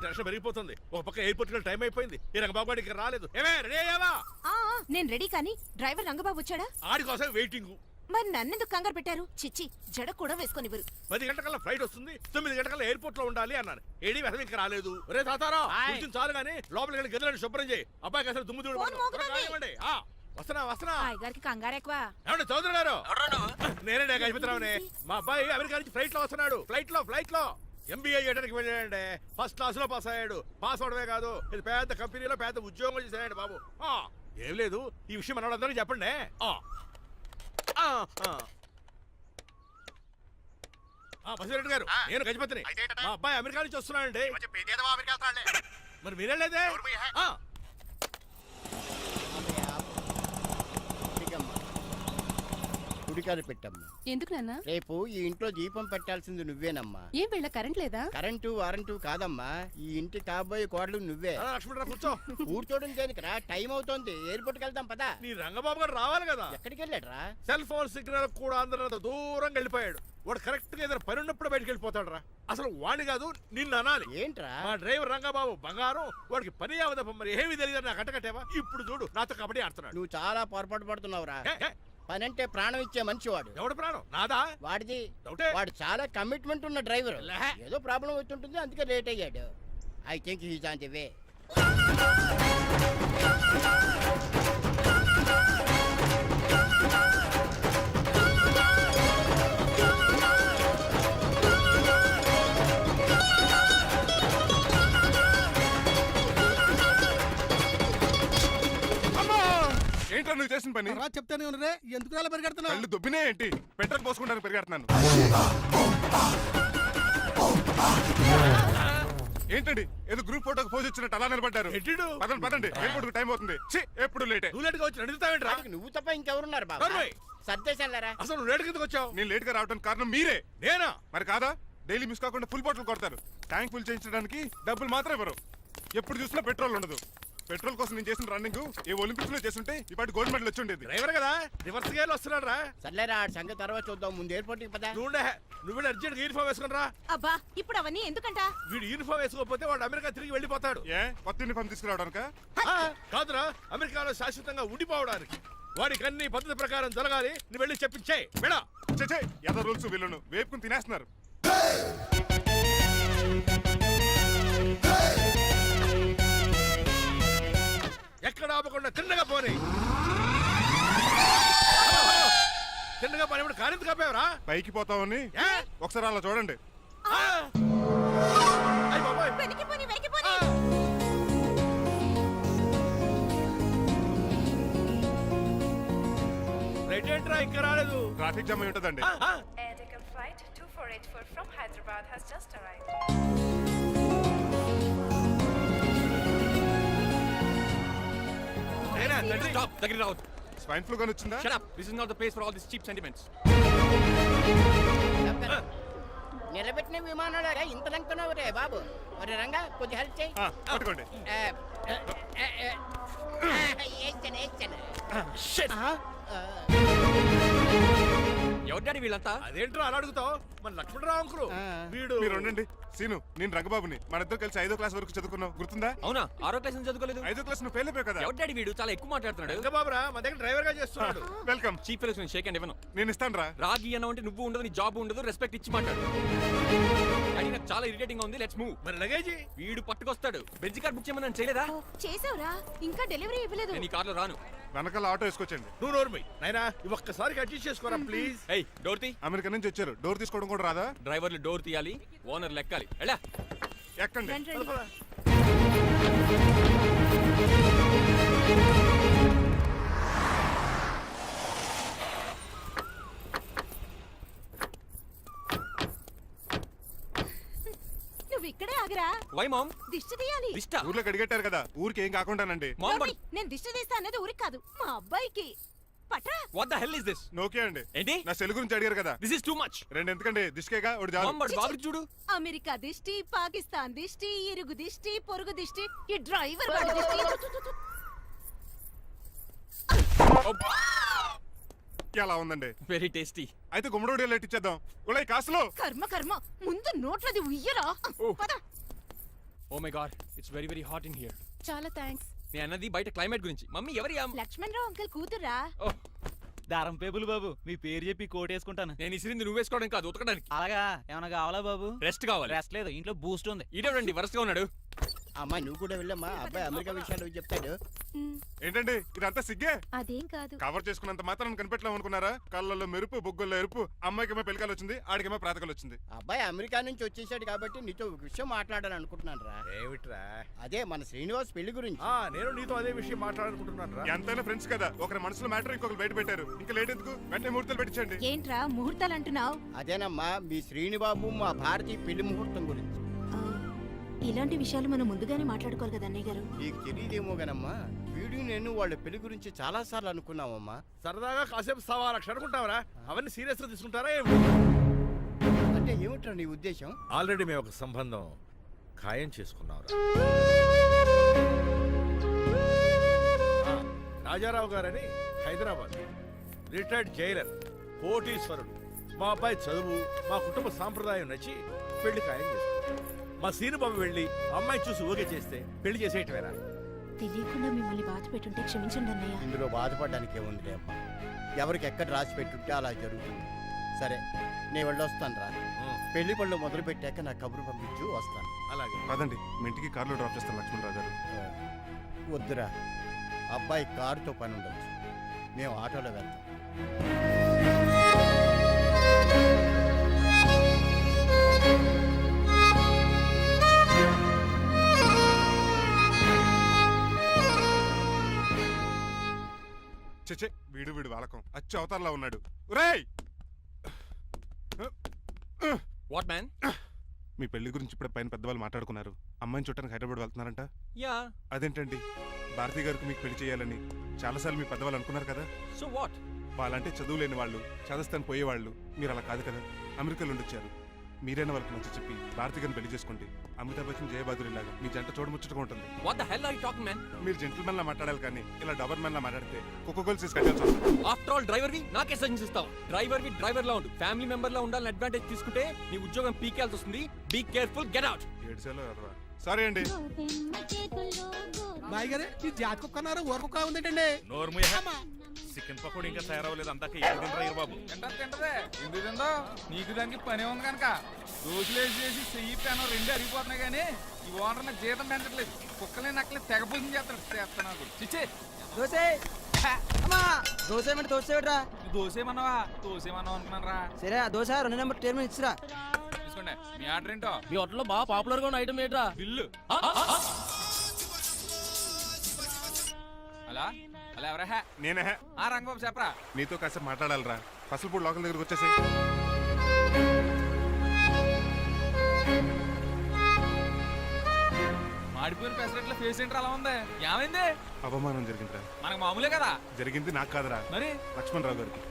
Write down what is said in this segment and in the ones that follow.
Tension పెరిగిపోతుంది. ఒక పక్క ఎయిర్పోర్ట్ కి టైం అయిపోయింది. ఈ రంగబాబు గారికి రాలేదు. ఏమే రెడీ అయ్యావా? నేను రెడీ కానీ డ్రైవర్ రంగబాబు వచ్చాడా? ఆడి కోసం వెయిటింగ్. మరి నన్నెందుకు కంగారు పెట్టారు? చిచ్చి జడ కూడా వేసుకొనివ్వరు. 10 గంటకల్లా ఫ్లైట్ వస్తుంది, 9 గంటకల్లా ఎయిర్పోర్ట్ లో ఉండాలి అన్నాను. ఏడి వెధవ ఇంకా రాలేదు. రే తాతారా కూర్చుని చాలు గానీ లోపలికి వెళ్ళి గదిలో శుభ్రం చేయి. అబ్బాయికి అసలు దుమ్ము దూడు వస్తున్నా. గారికి కంగారు ఎక్కువ. ఏమండి చౌదరి గారు? నేనే గజపతిరావునే. మా అబ్బాయి అమెరికా నుంచి ఫ్లైట్ లో వస్తున్నాడు. ఫ్లైట్ లో MBA చేయడానికి వెళ్ళాడండి. ఫస్ట్ క్లాస్ లో పాస్ అయ్యాడు. పాస్ అవడమే కాదు, ఇది పెద్ద కంపెనీలో పెద్ద ఉద్యోగం చేశాడు బాబు. ఏం లేదు, ఈ విషయం మనవాళ్ళందరికీ చెప్పండి. బసిరెడ్డి గారు, నేను గజపతిని. మా అబ్బాయి అమెరికా నుంచి వస్తున్నాడండి. మరి మీరేలేదే? గుడికాడ పెట్టమ్మా. ఎందుకు నాన్న? రేపు ఈ ఇంట్లో దీపం పెట్టాల్సింది నువ్వేనమ్మా. ఏం వీళ్ళ కరెంట్ లేదా? కరెంటు వారంటూ కాదమ్మా, ఈ ఇంటి కాబోయే కోడలు నువ్వే. లక్ష్మణరావు కూర్చో. కూర్చోడం దేనికిరా, టైం అవుతోంది. ఎయిర్పోర్ట్ కి వెళ్దాం పదా. నీ రంగబాబు గారు రావాలి కదా. ఎక్కడికి వెళ్ళాడురా? సెల్ ఫోన్ సిగ్నల్ కూడా అందరంత దూరంగా వెళ్ళిపోయాడు. వాడు కరెక్ట్ గా ఏదైనా పని ఉన్నప్పుడు బయటకు వెళ్ళిపోతాడు రా. అసలు వాణ్ణి కాదు నిన్ను అనాలి. ఏంట్రా? మా డ్రైవర్ రంగబాబు బంగారం. వాడికి పని అవదప్ప, మరి ఏమి తెలియదు. నాకు కట్టకట్టేవా? ఇప్పుడు చూడు నాతో కబడ్డీ ఆడుతున్నాడు. నువ్వు చాలా పొరపాటు పడుతున్నావురా. పని అంటే ప్రాణం ఇచ్చే మనిషి వాడు. ఎవడు ప్రాణం? నాదా? వాడిది. వాడు చాలా కమిట్మెంట్ ఉన్న డ్రైవర్. ఏదో ప్రాబ్లం వచ్చుంటుంది, అందుకే లేట్ అయ్యాడు. I think he's on the way. ఏంట్రా నువ్వు చేసిన పని? చెప్తానే ఉన్నరే, ఎందుకు అలా పరిగెడుతున్నావు? కళ్ళు దుబ్బినే ఏంటి? పెట్రోల్ పోసుకుంటాను పరిగెడుతున్నాను. ఏంటండి ఏదో గ్రూప్ ఫోటోకి పోజ్ ఇచ్చినట్టు అలా నిలబడ్డారు? పదండి, ఎయిర్పోర్ట్ టైం అవుతుంది. ఎప్పుడు లేటే. నువ్వు తప్ప ఇంకెవరున్నారు బాబా? సర్దేశాలరా. అసలు లేట్ కిందకి వచ్చావు. నేను లేట్ గా రావడానికి కారణం మీరే. నేనా? మరి కాదా? డైలీ మిస్ కాకుండా ఫుల్ బాటిల్ కొడతారు. ట్యాంక్ ఫుల్ చేయించడానికి డబ్బులు మాత్రం ఇవ్వరు. ఎప్పుడు చూసినా పెట్రోల్ ఉండదు. పెట్రోల్ కోసం నేను చేసిన రన్నింగ్ ఏ ఒలింపిక్స్ లో చేస్తుంటే ఇప్పటి గోల్డ్ మెడల్ వచ్చి ఉండేది. డ్రైవర్ కదా, రివర్స్ గేర్ వస్తున్నాడు రా. సర్లేరా, సంగతి తర్వాత చూద్దాం. ముందు ఎయిర్పోర్ట్ కి పదా. నువ్వు అర్జెంట్ యూనిఫామ్ వేసుకుని రా. అబ్బా, ఇప్పుడు అవన్నీ ఎందుకంట? వీడు యూనిఫామ్ వేసుకోకపోతే వాడు అమెరికా తిరిగి వెళ్ళిపోతాడు. ఏ కొత్త యూనిఫామ్ తీసుకురావడానిక? కాదురా, అమెరికాలో శాశ్వతంగా ఉండిపోవడానికి. వాడికి అన్ని పద్ధతి ప్రకారం జరగాలి. నువ్వు వెళ్ళి చెప్పించే మేడా. ఏదో రూల్స్ వీళ్ళను వేపుకుని తినేస్తున్నారు. ఎక్కడ ఆపకుండా తిన్నగా పోనీ. తిన్నగా పని కారింత కాపేవరా? పైకి పోతావని ఒకసారి అలా చూడండి. ఇంకా రాలేదు. ట్రాఫిక్ జామ్ అయి ఉంటదండి. స్వైన్ ఫ్లూ గాని వచ్చిందా? Shut up. This is not the place for all these cheap sentiments. నిలబెట్టిన విమానాలు ఇంత లంకున్నావు రే బాబు. మరి రంగా కొద్ది హెల్ప్ చేయి. పట్టుకోండి. ఎవరు డాడీ వీళ్ళంతా? అదేంట్రా అలా అడుగుతావు? మన లక్ష్మణరావు అంకులు వీడు. మీరు ఉండండి. సీను, నేను రంగబాబుని. మన ఇద్దరు కలిసి 5వ క్లాస్ వరకు చదువుకున్నాం, గుర్తుందా? అవునా? 6వ క్లాస్ నుంచి చదువుకోలేదు. 5వ క్లాస్ నువ్వు ఫెయిల్ అయిపోయావు కదా. ఎవరు డాడీ వీడు? చాలా ఎక్కువ మాట్లాడుతున్నాడు. రంగబాబురా, మన దగ్గర డ్రైవర్ గా చేస్తున్నాడు. వెల్కమ్. చీఫ్ ఫెలోస్ నేను షేక్ అండ్ ఇవ్వను. నేను ఇస్తాను రా. రాగి అన్న అంటే నువ్వు ఉండదు, నీ జాబ్ ఉండదు, రెస్పెక్ట్ ఇచ్చి మాట్లాడు. డాడీ నాకు చాలా ఇరిటేటింగ్ గా ఉంది. Let's move. మరి లగేజ్ వీడు పట్టుకొస్తాడు. బెంజ్ కార్ బుక్ చేయమని చేయలేదా? చేసావురా, ఇంకా డెలివరీ ఇవ్వలేదు. నేను ఈ కార్లో రాను. వెనకాల ఆటో వేసుకొచ్చండి. నువ్వు నోర్మై నాయనా, ఒక్కసారి అడ్జస్ట్ చేసుకోరా ప్లీజ్. ఏయ్, డోర్ తీ. అమెరికా నుంచి వచ్చారు, డోర్ తీసుకోవడం కూడా రాదా? డ్రైవర్లు డోర్ తీయాలి, ఓనర్ లెక్కాలి. ఎలా ఎక్కండి. నువ్వు ఇక్కడే ఆగరా. Why mom? దిష్టి తీయాలి. దిష్ట? ఊర్లో కడిగట్టారు కదా, ఊరికి ఏం కాకుండానండి. నేను దిష్టి తీస్తా అనేది ఊరికి కాదు, మా అబ్బాయికి. పట్రా. What the hell is this? నోకే అండి. ఏంటి? నా సెల్ గురించి అడిగారు కదా. This is too much. రెండు ఎందుకండి, దిష్కేగా ఒకటి చాలు. బాబు చూడు. అమెరికా దిష్టి, పాకిస్తాన్ దిష్టి, ఇరుగు దిష్టి, పొరుగు దిష్టి, ఈ డ్రైవర్ వాడి దిష్టి. ఎలా ఉందండి? Very tasty. అయితే గుమ్మడి లైట్ ఇచ్చేద్దాం. ఉలై కాసులో. కర్మ కర్మ, ముందు నోట్లది ఉయ్యరా. Oh my god it's very very hot in here. చాలా థ్యాంక్స్. నేను అన్నది బయట క్లైమేట్ గురించి. మమ్మీ ఎవరి లక్ష్మణ్ రావు అంకుల్ కూతురా? ఓహ్, దారం పేపులు బాబు, మీ పేరు చెప్పి కోటేసుకుంటాను. నేను ఇసిరింది నువ్వు వేసుకోవడం కాదు, ఉతకడానికి. అలాగా ఏమైనా కావాలా బాబు? రెస్ట్ కావాలి. రెస్ట్ లేదు, ఇంట్లో బూస్ట్ ఉంది. ఈడేవండి వరుసగా ఉన్నాడు. అమ్మా నువ్వు కూడా వెళ్ళమ్మా, అబ్బాయి అమెరికా విషయాలు చెప్తాడు. ఏంటండి ఇదంతా సిగ్గే? అదేం కాదు. కవర్ చేసుకున్నంత మాత్రం కనిపెట్టలేం అనుకున్నారా? కళ్ళల్లో మెరుపు, బొగ్గుల్లో ఎరుపు. అమ్మాయికేమో పెళ్ళికాలు వచ్చింది, ఆడికేమో ప్రాతకాలు వచ్చింది. అబ్బాయి అమెరికా నుంచి వచ్చేసాడు కాబట్టి నీతో ఒక విషయం మాట్లాడాలని అనుకుంటున్నాను రా. ఏమిట్రా? అదే మన శ్రీనివాస్ పెళ్లి గురించి. నేను నీతో అదే విషయం మాట్లాడుకుంటున్నాను రా. ఎంతైనా ఫ్రెండ్స్ కదా, ఒకరి మనసులో మ్యాటర్ ఇంకొకరు బయట పెట్టారు. ఇంకా లేట్ ఎందుకు, వెంటనే ముహూర్తాలు పెట్టించండి. ఏంట్రా ముహూర్తాలు అంటున్నావు? అదేనమ్మా మీ శ్రీనిబాబు మా భారతి పెళ్లి ముహూర్తం గురించి. ఇలాంటి విషయాలు మనం ముందుగానే మాట్లాడుకోవాలి కదా అన్నయ్య గారు. నీకు తెలియదేమో గనమ్మా, వీడు నేను వాళ్ళ పెళ్లి గురించి చాలా సార్లు అనుకున్నామమ్మా. సరదాగా కాసేపు సవా లక్ష అనుకుంటావరా? అవన్నీ సీరియస్ గా తీసుకుంటారా? అంటే ఏమిట్రా నీ ఉద్దేశం? ఆల్రెడీ మేము ఒక సంబంధం ఖాయం చేసుకున్నాం. రాజారావు గారని హైదరాబాద్ రిటైర్డ్ జైలర్, కోటీశ్వరుడు. మా అబ్బాయి చదువు, మా కుటుంబ సాంప్రదాయం నచ్చి పెళ్లి ఖాయం చేసుకున్నాం. మా సీనుబాబు వెళ్ళి అమ్మాయి చూసి ఓకే చేస్తే పెళ్లి చేసేయటమేనా? తెలియకుండా మిమ్మల్ని బాధ పెట్టుంటే క్షమించండి అన్నయ్య. ఇందులో బాధపడడానికి ఏముంది అమ్మా, ఎవరికి ఎక్కడ రాసి పెట్టుంటే అలా జరుగుతుంది. సరే నేను వెళ్ళొస్తాను రా. పెళ్లి పళ్ళు మొదలు పెట్టాక నా కబురు పంపించు, వస్తాను. అలాగే. పదండి, మీ ఇంటికి కార్లో డ్రాప్ చేస్తాను లక్ష్మణరావు గారు. వద్దురా, అబ్బాయి కారుతో పని ఉండొచ్చు, మేము ఆటోలో వెళ్తాం. చచ్చే, వీడు వాలకం అచ్చు అవతారంలో ఉన్నాడు. ఒరేయ్, వాట్ మ్యాన్? మీ పెళ్లి గురించి ఇప్పుడు పైన పెద్దవాళ్ళు మాట్లాడుకున్నారు. అమ్మాయిని చుట్టానికి హైదరాబాద్ వెళ్తున్నారంట. యా. అదేంటండి, భారతి గారికి మీకు పెళ్లి చేయాలని చాలాసార్లు మీ పెద్దవాళ్ళు అనుకున్నారు కదా. So what? వాళ్ళంటే చదువు లేని వాళ్ళు, చదస్తాను పోయేవాళ్ళు. మీరు అలా కాదు కదా, అమెరికాలో ఉండొచ్చారు. మీరైనా వాళ్ళకి మంచి చెప్పి భారతి గారిని పెళ్లి చేసుకోండి. అమితాబ్ బచ్చన్, జయబాదురి లాగా మీ జంట చూడముచ్చటగా ఉంటుంది. What the hell are you talking man? మీరు జెంటిల్మెన్ లా మాట్లాడాలి కానీ ఇలా డబర్ మెన్ లా మాట్లాడితే కుక్క గోల్స్ తీసి కట్టాల్సి వస్తుంది. ఆఫ్టర్ ఆల్ డ్రైవర్ వి నాకే సజెషన్ ఇస్తావు? డ్రైవర్ లా ఉండు, ఫ్యామిలీ మెంబర్ లా ఉండాలని అడ్వాంటేజ్ తీసుకుంటే నీ ఉద్యోగం పీకేల్సి వస్తుంది. Be careful, get out. Sorry అండి. బాయ్ గారే ఈ జాతి కుక్క అన్నారు, ఊర కుక్క ఉందేటండి. చికెన్ పకోడీ ఇంకా తయారవ్వలేదు, అందాక ఏం తినరా బాబు? తింటదే ఎందుకు తిందో, నీకు దానికి పని ఉంది కనుక. రోజులేసి చేసి చెయ్యి పెనం రెండు అరిగిపోతున్నాయి కానీ ఈ ఓనర్ నాకు జీతం పెంచట్లేదు. కుక్కలే నక్కలే తెగ పూజం చేస్తాడు నాకు. చిచ్చే దోసేమన్నావా? దోసేమన్నావు అనుకున్నాను రా. సరే ఆ దోశ 2 నెంబర్ టేబుల్ ఇచ్చిరా. తీసుకోండి. మీ ఆర్డర్ ఏంటో? మీ హోటల్లో బాగా పాపులర్ గా ఉన్న ఐటమ్ ఏంట్రా? బిల్లు. అలా అలా ఎవరా? నేనే. ఆ రంగబాబు చెప్పరా. నీతో కాసేపు మాట్లాడాలిరా. పసలపూడి లోకల్ దగ్గరకు వచ్చేసి. మాడిపోయిన పెసరట్ల ఫేస్ ఏంటర్ అలా ఉంది? ఏమైంది? అవమానం జరిగిందిరా. మనకు మామూలే కదా. జరిగింది నాకు కాదురా, మరి లక్ష్మణరావు గారికి.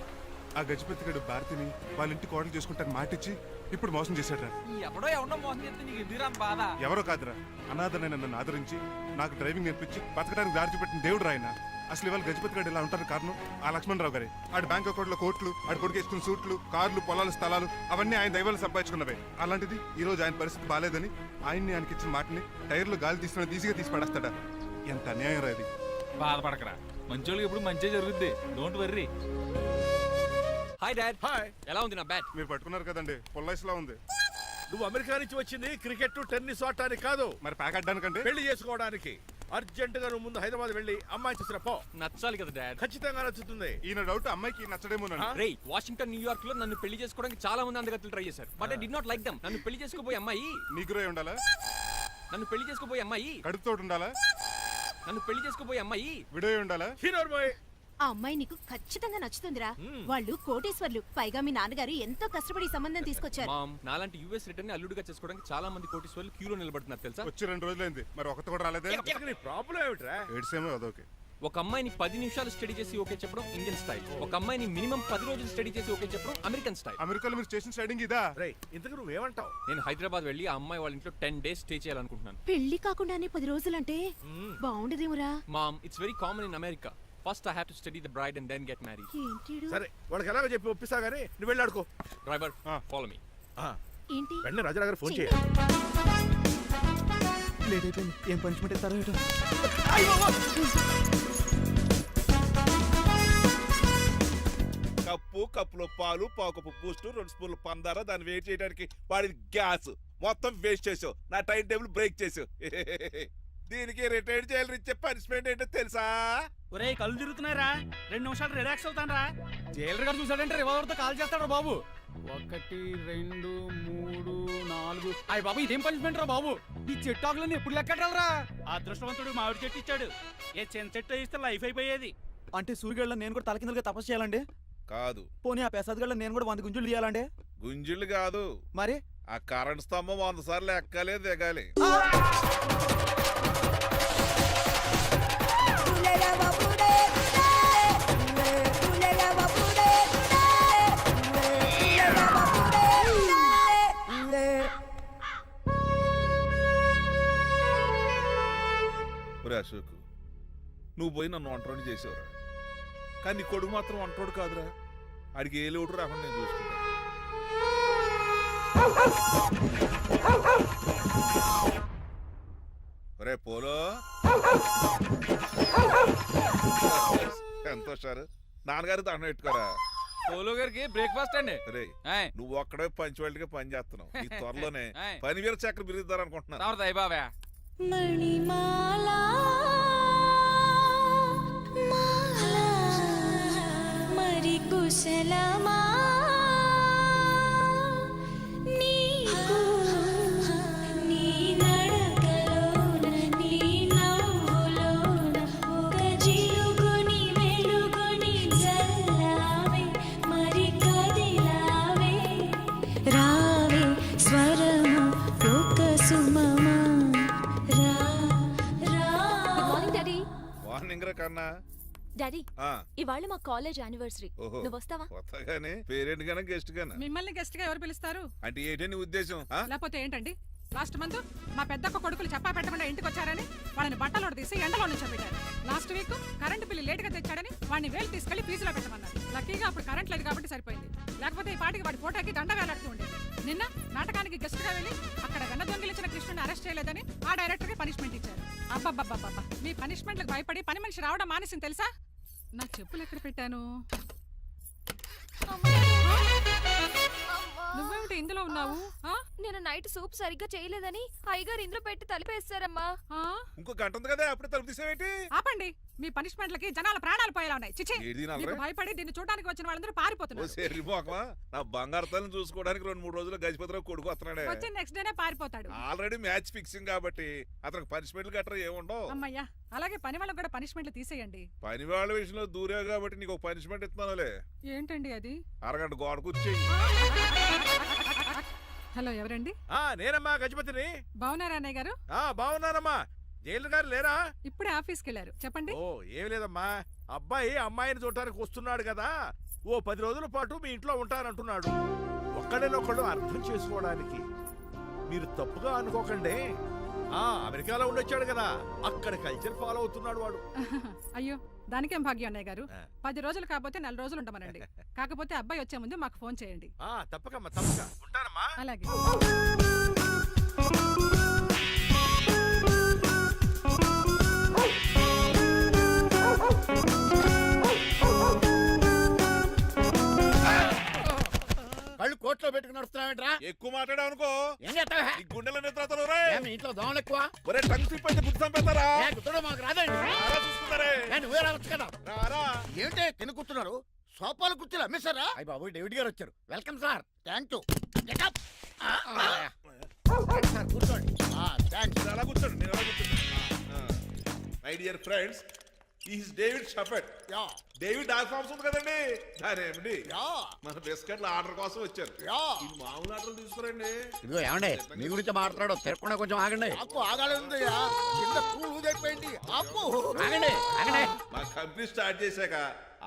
ఆ గజపతి గడు భారతిని వాళ్ళ ఇంటి కోడలు చేసుకుంటాను మాటిచ్చి ఇప్పుడు మోసం చేశాడురా. ఎవడో ఎవడో మోసం చేస్తే నీకు ఎందుకు అంత బాధ? ఎవరో కాదురా, అనాథనైన నన్ను ఆదరించి నాకు డ్రైవింగ్ నేర్పించి బతకడానికి దారి చూపెట్టిన దేవుడు రాయన. అసలు ఇవాళ గజపతి గడు ఇలా ఉంటారు కారణం ఆ లక్ష్మణరావు గారే. ఆడి బ్యాంక్ అకౌంట్లో కోట్లు, ఆడి కొడుకు వేసుకున్న సూట్లు, కార్లు, పొలాలు, స్థలాలు అవన్నీ ఆయన దైవాలు సంపాదించుకున్నవే. అలాంటిది ఈ రోజు ఆయన పరిస్థితి బాగాలేదని ఆయనకి ఇచ్చిన మాటని టైర్లు గాలి తీసిన ఈజీగా తీసి పడేస్తాడా? ఎంత అన్యాయం రా ఇది. బాధపడకరా, మంచోళ్ళకి ఇప్పుడు మంచి జరుగుద్ది. Don't worry. Hi dad. Hi. ఎలా ఉంది నా బ్యాట్? మీరు పట్టుకున్నారు కదండి, పొల్లైస్లా ఉంది. నువ్వు అమెరికా నుంచి వచ్చింది క్రికెట్ టెన్నిస్ ఆడటానికి కాదు, మరి ప్యాక్ అడ్డానికంటే పెళ్లి చేసుకోవడానికి. అర్జెంట్ గా నువ్వు ముందు హైదరాబాద్ వెళ్ళి అమ్మాయి చూసిన పో. నచ్చాలి కదా డాడ్. ఖచ్చితంగా నచ్చుతుంది. ఈయన డౌట్ అమ్మాయికి నచ్చడేమోనండి. రే, వాషింగ్టన్, న్యూయార్క్ లో నన్ను పెళ్లి చేసుకోవడానికి చాలా మంది అందగత్తలు ట్రై చేశారు. But I did not like them. నన్ను పెళ్లి చేసుకోబోయే అమ్మాయి నీగురై ఉండాలా? నన్ను పెళ్లి చేసుకోబోయే అమ్మాయి కడుపుతోటి ఉండాలా? నన్ను పెళ్లి చేసుకోబోయే అమ్మాయి విడోయి ఉండాలా? హీరోర్ బాయ్. ఆ అమ్మాయి నీకు ఖచ్చితంగా నచ్చుతుందిరా. వాళ్ళు కోటేశ్వర్లు, పైగా మీ నాన్నగారు ఎంతో కష్టపడి ఈ సంబంధం తీసుకొచ్చారు. మామ్, నాలాంటి యూఎస్ రిటర్న్ ని అల్లుడిగా చేసుకోవడానికి చాలా మంది కోటీశ్వర్లు క్యూలో నిలబడుతున్నారు తెలుసా? వచ్చి 2 రోజులైంది, మరి ఒకటి కూడా రాలేదే. నీ ప్రాబ్లం ఏమిట్రా? ఏడ్సేమో అదొకే. ఒక అమ్మాయిని 10 నిమిషాలు స్టడీ చేసి ఓకే చెప్పడం ఇండియన్ స్టైల్. ఒక అమ్మాయిని మినిమం 10 రోజులు స్టడీ చేసి ఓకే చెప్పడం అమెరికన్ స్టైల్. అమెరికాలో మీరు చేసిన స్టైడింగ్ ఇదా? రే, ఇంతకు నువ్వేమంటావు? నేను హైదరాబాద్ వెళ్ళి ఆ అమ్మాయి వాళ్ళ ఇంట్లో 10 days స్టే చేయాలనుకుంటున్నాను. పెళ్లి కాకుండానే 10 రోజులంటే బాగుండదేమురా? Mom, it's very common in America. First I have to study the bride and then get married. ఏంటిడు? సరే, వాళ్ళకి ఎలాగో చెప్పి ఒప్పిస్తా గానీ నువ్వు వెళ్ళి ఆడుకో. Driver, follow me. ఏంటి? వెంటనే రాజారావు గారు ఫోన్ చేయాలి. లేట్ అయిపోయింది. ఏం పనిష్మెంట్ ఇస్తారో ఏటో. కప్పులో పాలు పావుకప్పు బూస్ట్ 2 స్పూన్లు పందార దాన్ని వెయిట్ చేయడానికి వాడిది గ్యాస్ మొత్తం వేస్ట్ చేసావు. నా టైం టేబుల్ బ్రేక్ చేసావు. దీనికి రిటైర్డ్ జైలు ఇచ్చే పనిష్మెంట్ ఏంటో తెలుసా? ఒరే కళ్ళు తిరుగుతున్నారా, 2 నిమిషాలు రిలాక్స్ అవుతాను రా. జైలర్ గారు చూసాడంటే రివాల్వర్ తో కాల్ చేస్తాడు బాబు. 1 2 3 4 అయ్య బాబు, ఇదేం పనిష్మెంట్ రా బాబు. ఈ చెట్టు ఆకులన్నీ ఎప్పుడు లెక్కట్టాలరా? అదృష్టవంతుడు మామిడి చెట్టు ఇచ్చాడు. ఏ చిన్న చెట్టు ఇస్తే లైఫ్ అయిపోయేది. అంటే సూర్యుగళ్ళ నేను కూడా తలకిందులుగా తపస్సు చేయాలండి? కాదు. పోనీ ఆ పెసాద్ గళ్ళ నేను కూడా 100 గుంజులు తీయాలండి? గుంజులు కాదు, మరి ఆ కరెంట్ స్తంభం 100 సార్లు ఎక్కాలి దిగాలి. ఒరే అశోక్, నువ్వు పోయి నన్ను ఒంటరిని చేసేవరా, కానీ నీ కొడుకు మాత్రం ఒంటోడు కాదురా. ఆడికి ఏ లోటు రాకుండా నేను చూసుకుంటాను. ఒరే పోలో, ఎంత హుషారు. నాన్నగారు దండం పెట్టుకోరా. పోలో గారికి బ్రేక్ఫాస్ట్ అండి. రే, ఆయ్. నువ్వు ఒక్కడే పంచువాళ్ళకి పని చేస్తున్నావు. ఈ త్వరలోనే ఆయ్. 10,000 చక్ర బిరుద్దారు అనుకుంటున్నాను. రావడదా బాబా. మణిమాలా మరి కుశలమా నీకు నీ నడకలోన నీ నవ్వులోన ఒక జిలుగుని వెలుగుని జల్లావే మరి కదిలావే రావే స్వరము ఒక సుమమా రా రా. Morning daddy. వార్నింగ్ రా కన్నా. డాడీ, ఆ, ఇవాళ మా కాలేజ్ యానివర్సరీ. ఓహో. నువ్వు వస్తావా? కొత్తగానే పేరెంట్ గానే గెస్ట్ గానే. మిమ్మల్ని గెస్ట్ గా ఎవరు పిలుస్తారు? అంటే ఏంటి నీ ఉద్దేశం? ఆ? లేకపోతే ఏంటండి? లాస్ట్ మంత్ మా పెద్దక్క కొడుకులు చెప్పా పెట్టకుండా ఇంటికి వచ్చారని వాళ్ళని బట్టలోడు తీసి ఎండలో నుంచోబెట్టారు. Last week current bill late గా తెచ్చాడని వాడిని వేలు తీసుకెళ్లి ఫీజులో పెట్టమన్నారు. లక్కీగా అప్పుడు కరెంట్ లేదు కాబట్టి సరిపోయింది. లేకపోతే ఈ పాటికి వాడి ఫోటోకి దండ వేలాడుతూ ఉండేది. నిన్న నాటకానికి గెస్ట్ గా వెళ్ళి అక్కడ వెన్న దొంగిలించిన కృష్ణుని అరెస్ట్ చేయలేదని ఆ డైరెక్టర్ కి పనిష్మెంట్ ఇచ్చారు. అబ్బబ్బబ్బబ్బా, మీ పనిష్మెంట్లకు భయపడి పని మనిషి రావడం మానేసింది తెలుసా? నా చెప్పులు ఎక్కడ పెట్టాను? నువ్వేమిటి ఇందులో ఉన్నావు? నేను నైట్ సూప్ సరిగ్గా చేయలేదని అయ్యగారు ఇందులో పెట్టి తలిపేస్తారమ్మా. ఇంకో గంట ఉంది కదా, అప్పుడే తలుపు తీసేవేంటి? ఆపండి, మీ పనిష్మెంట్లకి జనాల ప్రాణాలు పోయేలా ఉన్నాయి. చిచి, ఏది నా మీకు రే? భయపడి దీన్ని చూడడానికి వచ్చిన వాళ్ళందరూ ఓ పారిపోతున్నారు. సెర్రి మోకమా, నా బంగారు తల్లిని చూసుకోవడానికి 2-3 రోజులు గజపతిరావు కొడుకు వస్తున్నాడే. వచ్చి నెక్స్ట్ డేనే పారిపోతాడు. ఆల్రెడీ మ్యాచ్ ఫిక్సింగ్ కాబట్టి అతనికి పనిష్మెంట్లు గట్రా ఏముండవు. అమ్మయ్యా, అలాగే పని వాళ్ళకి కూడా పనిష్మెంట్లు తీసేయండి. పని వాళ్ళ విషయంలో దూరేవు కాబట్టి నీకు ఒక పనిష్మెంట్ ఇస్తున్నానులే. ఏంటండి అది? అరగంట గోడ కూర్చేయి. హలో, ఎవరండి? నేనమ్మా గజపతిని. బాగున్నారా అన్నయ్య గారు? బాగున్నానమ్మా. జైలు గారు లేరా? ఇప్పుడే ఆఫీస్కి వెళ్ళారు. చెప్పండి. ఓ ఏం లేదమ్మా, అబ్బాయి అమ్మాయిని చూడటానికి వస్తున్నాడు కదా, ఓ 10 రోజుల పాటు మీ ఇంట్లో ఉంటానంటున్నాడు. ఒక్కడేనొక్కడు అర్థం చేసుకోవడానికి మీరు తప్పుగా అనుకోకండి. అమెరికాలో ఉండొచ్చాడు కదా, అక్కడ కల్చర్ ఫాలో అవుతున్నాడు వాడు. అయ్యో, దానికేం భాగ్యం అన్నయ్య గారు. ఆ. 10 రోజులు కాకపోతే 4 రోజులు ఉండమనండి. కాకపోతే అబ్బాయి వచ్చే ముందు మాకు ఫోన్ చేయండి. తప్పకమ్మా, తప్పక ఉంటానమ్మా. అలాగే. కళ్ళు కోట్లో పెట్టుకుని నడుస్తున్నావేంట్రా? ఎక్కువ మాట్లాడావు అనుకో ఏం చేస్తావా? ఈ గుండెల నిద్రతలు రే. మీ ఇంట్లో దోమలు ఎక్కువ? ఒరే టంగ్ స్లిప్ అయితే గుర్తు చంపేస్తారా? గుర్తుడం మాకు రాదండి. రారా చూసుకుంటారే. నువ్వే రావచ్చు కదా. రారా. ఏంటే కింద కూర్చున్నారు? సోఫాలు కుర్చీలు అమ్మేశారా? అయ్యి బాబు, డేవిడ్ గారు వచ్చారు. Welcome sir. Thank you. Sir కూర్చోండి. థ్యాంక్స్. మీరు అలా కూర్చోండి, నేను అలా కూర్చోండి. My dear friends, is David Shafet. Yeah David dog farms ఉంది కదండి, దాని ఏమిటి యా మన బిస్కెట్ల ఆర్డర్ కోసం వచ్చారు. యా ఇది మామూలు ఆర్డర్ తీసుకురండి. ఇదిగో ఏమండి, మీ గురించి మాట్లాడు. తిరగకుండా కొంచెం ఆగండి. ఆపు, ఆగాలి. కింద కూల్ ఊదైపోయింది. ఆపు, ఆగండి, ఆగండి. మా కంపెనీ స్టార్ట్ చేశాక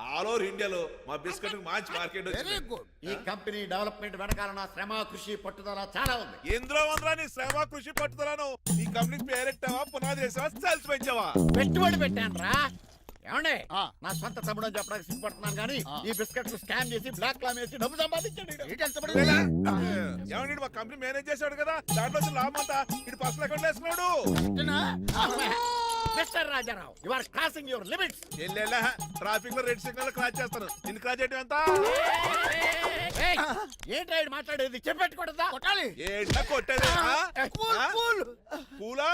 ఆల్ ఓవర్ ఇండియాలో మా బిస్కెట్ మంచి మార్కెట్ వెరీ వచ్చింది. గుడ్. ఈ కంపెనీ డెవలప్మెంట్ వెనకాల నా శ్రమ, కృషి, పట్టుదల చాలా ఉంది. ఎందులో ఉందిరా నీ శ్రమ, కృషి, పట్టుదలను? ఈ కంపెనీకి పేరెట్టావా, పునాది వేసావా, సెల్స్ పెంచావా? పెట్టుబడి పెట్టాను రా. ఏమండే నా సొంత తమ్ముడు అని చెప్పడానికి సిగ్గుపడుతున్నాను కానీ ఈ బిస్కెట్లు స్కాన్ చేసి బ్లాక్ లామ్ వేసి డబ్బు సంపాదించాడు ఏమండి మా కంపెనీ మేనేజ్ చేశాడు కదా దాంట్లో లాభం అంతా ఇటు పర్సనల్ అకౌంట్ వేసుకున్నాడు. Mister Rajarao you are crossing your limits. ఎల్లెల్లా ట్రాఫిక్ లో రెడ్ సిగ్నల్ క్రాస్ చేస్తాను. నిన్ను క్రాస్ చేయడం ఎంత? ఏంటి రైడ్ మాట్లాడేది చెప్పెట్టుకూడదా? కొట్టాలి. ఏంటా కొట్టేది? పూలా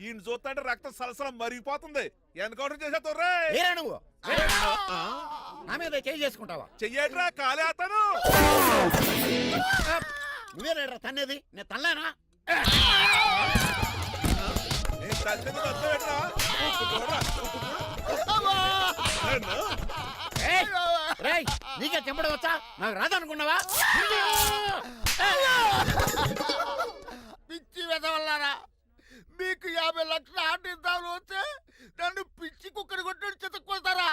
ఈయన చూస్తుంటే రక్తం సలసలం మరిగిపోతుంది. ఎన్కౌంటర్ చేసేతో ఏరా నువ్వు నా మీద చేయి చేసుకుంటావా? చెయ్యట్రా కాలే అతను. నువ్వే రైడరా తన్నేది, నేను తనలేనా? నీకే చెంపడం వచ్చా? నాకు రాదనుకున్నావా? పిచ్చి వెదవల్లారా, మీకు 50 లక్షలు ఆటిద్దామని వస్తే నన్ను పిచ్చి కుక్కడి కొట్టి చెతక్కుపోతారా?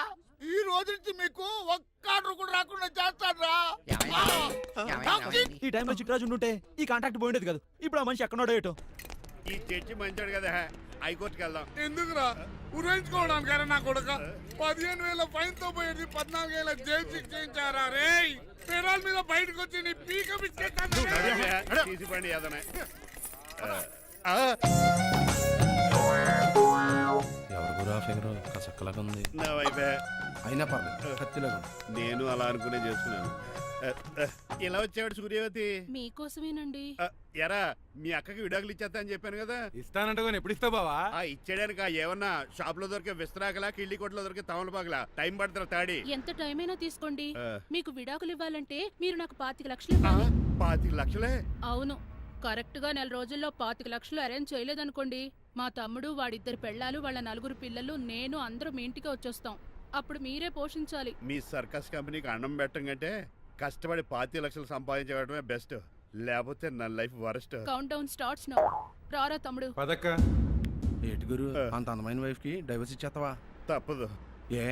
ఈ రోజు నుంచి మీకు ఒక్క ఆర్డర్ కూడా రాకుండా చేస్తారా? ఈ టైంలో చిట్రాజు ఉండుంటే ఈ కాంటాక్ట్ పోయిండేది కదా. ఇప్పుడు ఆ మనిషి ఎక్కడో ఏటో. ఈ చర్చి మంచాడు కదా, హైకోర్టుకి వెళ్దాం. ఎందుకురా ఉరేంచుకోవడానికారా నా కొడుక? 15,000 ఫైన్ తో పోయేది 14 ఏళ్ళ జైలు శిక్ష చేయించారా రే? పెరాల మీద బయటకు వచ్చి నీ పీక తీసిపండి ఏదైనా. నా వైపే అయినా పర్లేదు కత్తిలాగా నేను అలా అనుకునే చేస్తున్నాను. ఇలా వచ్చాడు సూర్యవతి. మీకోసమేనండి. ఎరా మీ అక్కకి విడాకులు ఇచ్చేస్తా అని చెప్పాను కదా. ఇస్తానంటే ఎప్పుడు ఇస్తావు బావా? ఇచ్చేయడానికి ఏమన్నా షాప్ లో దొరికే విస్తరాకలా కిళ్ళి కొట్లో దొరికే తమలపాకలా టైం పడుతున్నా తాడి. ఎంత టైం అయినా తీసుకోండి. ఆ. మీకు విడాకులు ఇవ్వాలంటే మీరు నాకు 25 లక్షలు ఇవ్వాలి. 25 లక్షలే? అవును, కరెక్ట్ గా 4 రోజుల్లో 25 లక్షలు అరేంజ్ చేయలేదనుకోండి, మా తమ్ముడు, వాడిద్దరు పెళ్ళాలు, వాళ్ళ 4 పిల్లలు, నేను అందరూ మీ ఇంటికి వచ్చేస్తాం. అప్పుడు మీరే పోషించాలి. మీ సర్కస్ కంపెనీకి అన్నం పెట్టం కంటే కష్టపడి 25 లక్షలు సంపాదించడమే బెస్ట్. లేకపోతే నా life worst. Count down starts now. రారా తమ్ముడు. పదక్క. ఏటి గురు అంత అందమైన వైఫ్ కి డైవర్స్ ఇచ్చేస్తావా? తప్పదు. ఏ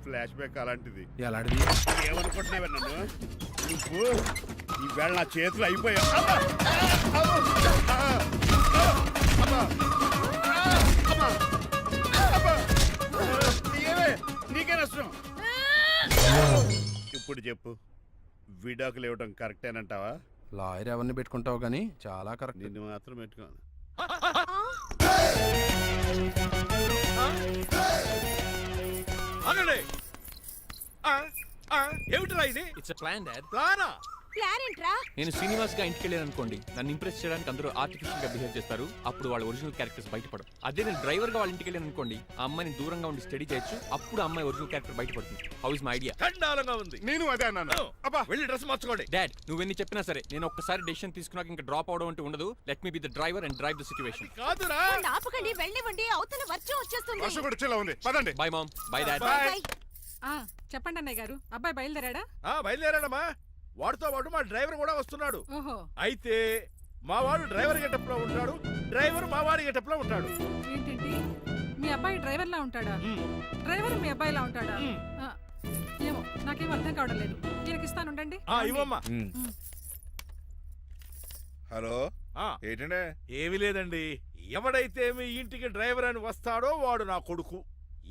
ఫ్లాష్ బ్యాక్ అలాంటిది. ఎలాంటిది? ఏమనుకుంటున్నావా నన్ను? నువ్వు ఈవేళ నా చేతులు అయిపోయా. నీకే నష్టం. ఇప్పుడు చెప్పు, విడాకులు ఇవ్వడం కరెక్టేనంటావా? లాయర్ ఎవరిని పెట్టుకుంటావు కానీ చాలా కరెక్ట్. నిన్ను మాత్రం పెట్టుకోను. ఆగండి. ఏమిట్రా ఇది? It's plan dad. ప్లానా? ప్లాన్ ఏంట్రా? నేను శ్రీనివాస్ గా ఇంటికి వెళ్ళాను అనుకోండి, నన్ను ఇంప్రెస్ చేయడానికి అందరూ ఆర్టిఫిషియల్ గా బిహేవ్ చేస్తారు. అప్పుడు వాళ్ళ ఒరిజినల్ క్యారెక్టర్స్ బయటపడవు. అదే నేను డ్రైవర్ గా వాళ్ళ ఇంటికి వెళ్ళాను అనుకోండి, ఆ అమ్మాయిని దూరంగా ఉండి స్టడీ చేయొచ్చు. అప్పుడు అమ్మాయి ఒరిజినల్ క్యారెక్టర్ బయటపడుతుంది. How is my idea? ఖండాలంగా ఉంది. నేను అదే అన్నాను. అబ్బా వెళ్ళి డ్రెస్ మార్చుకోండి. డాడ్, నువ్వెన్ని చెప్పినా సరే నేను ఒక్కసారి డెసిషన్ తీసుకున్నాక ఇంకా డ్రాప్ అవడం అంటూ ఉండదు. Let me be the driver and drive the situation. కాదురా. ఆపకండి, వెళ్ళనివ్వండి, అవతల వర్షం వచ్చేస్తుంది. వర్షం కూడా వచ్చేలా ఉంది. పదండి. Bye mom. Bye dad. Bye. చెప్పండి అన్నయ్య గారు, అబ్బాయి బయలుదేరాడా? బయలుదేరాడమ్మా. వాడితో పాటు మా డ్రైవర్ కూడా వస్తున్నాడు. ఓహో, అయితే మా వాడు డ్రైవర్ గెటప్ లో ఉంటాడు, డ్రైవర్ మా వాడి గెటప్ లో ఉంటాడు. ఏంటండి మీ అబ్బాయి డ్రైవర్ లా ఉంటాడా? డ్రైవర్ మీ అబ్బాయిలా ఉంటాడా? ఆ, ఏమో నాకేం అర్థం కావడం లేదు. ఈయనకి ఇస్తానుండండి. ఇవ్వమ్మా. హలో ఏంటంటే? ఏమీ లేదండి. ఎవడైతే మీ ఇంటికి డ్రైవర్ అని వస్తాడో వాడు నా కొడుకు,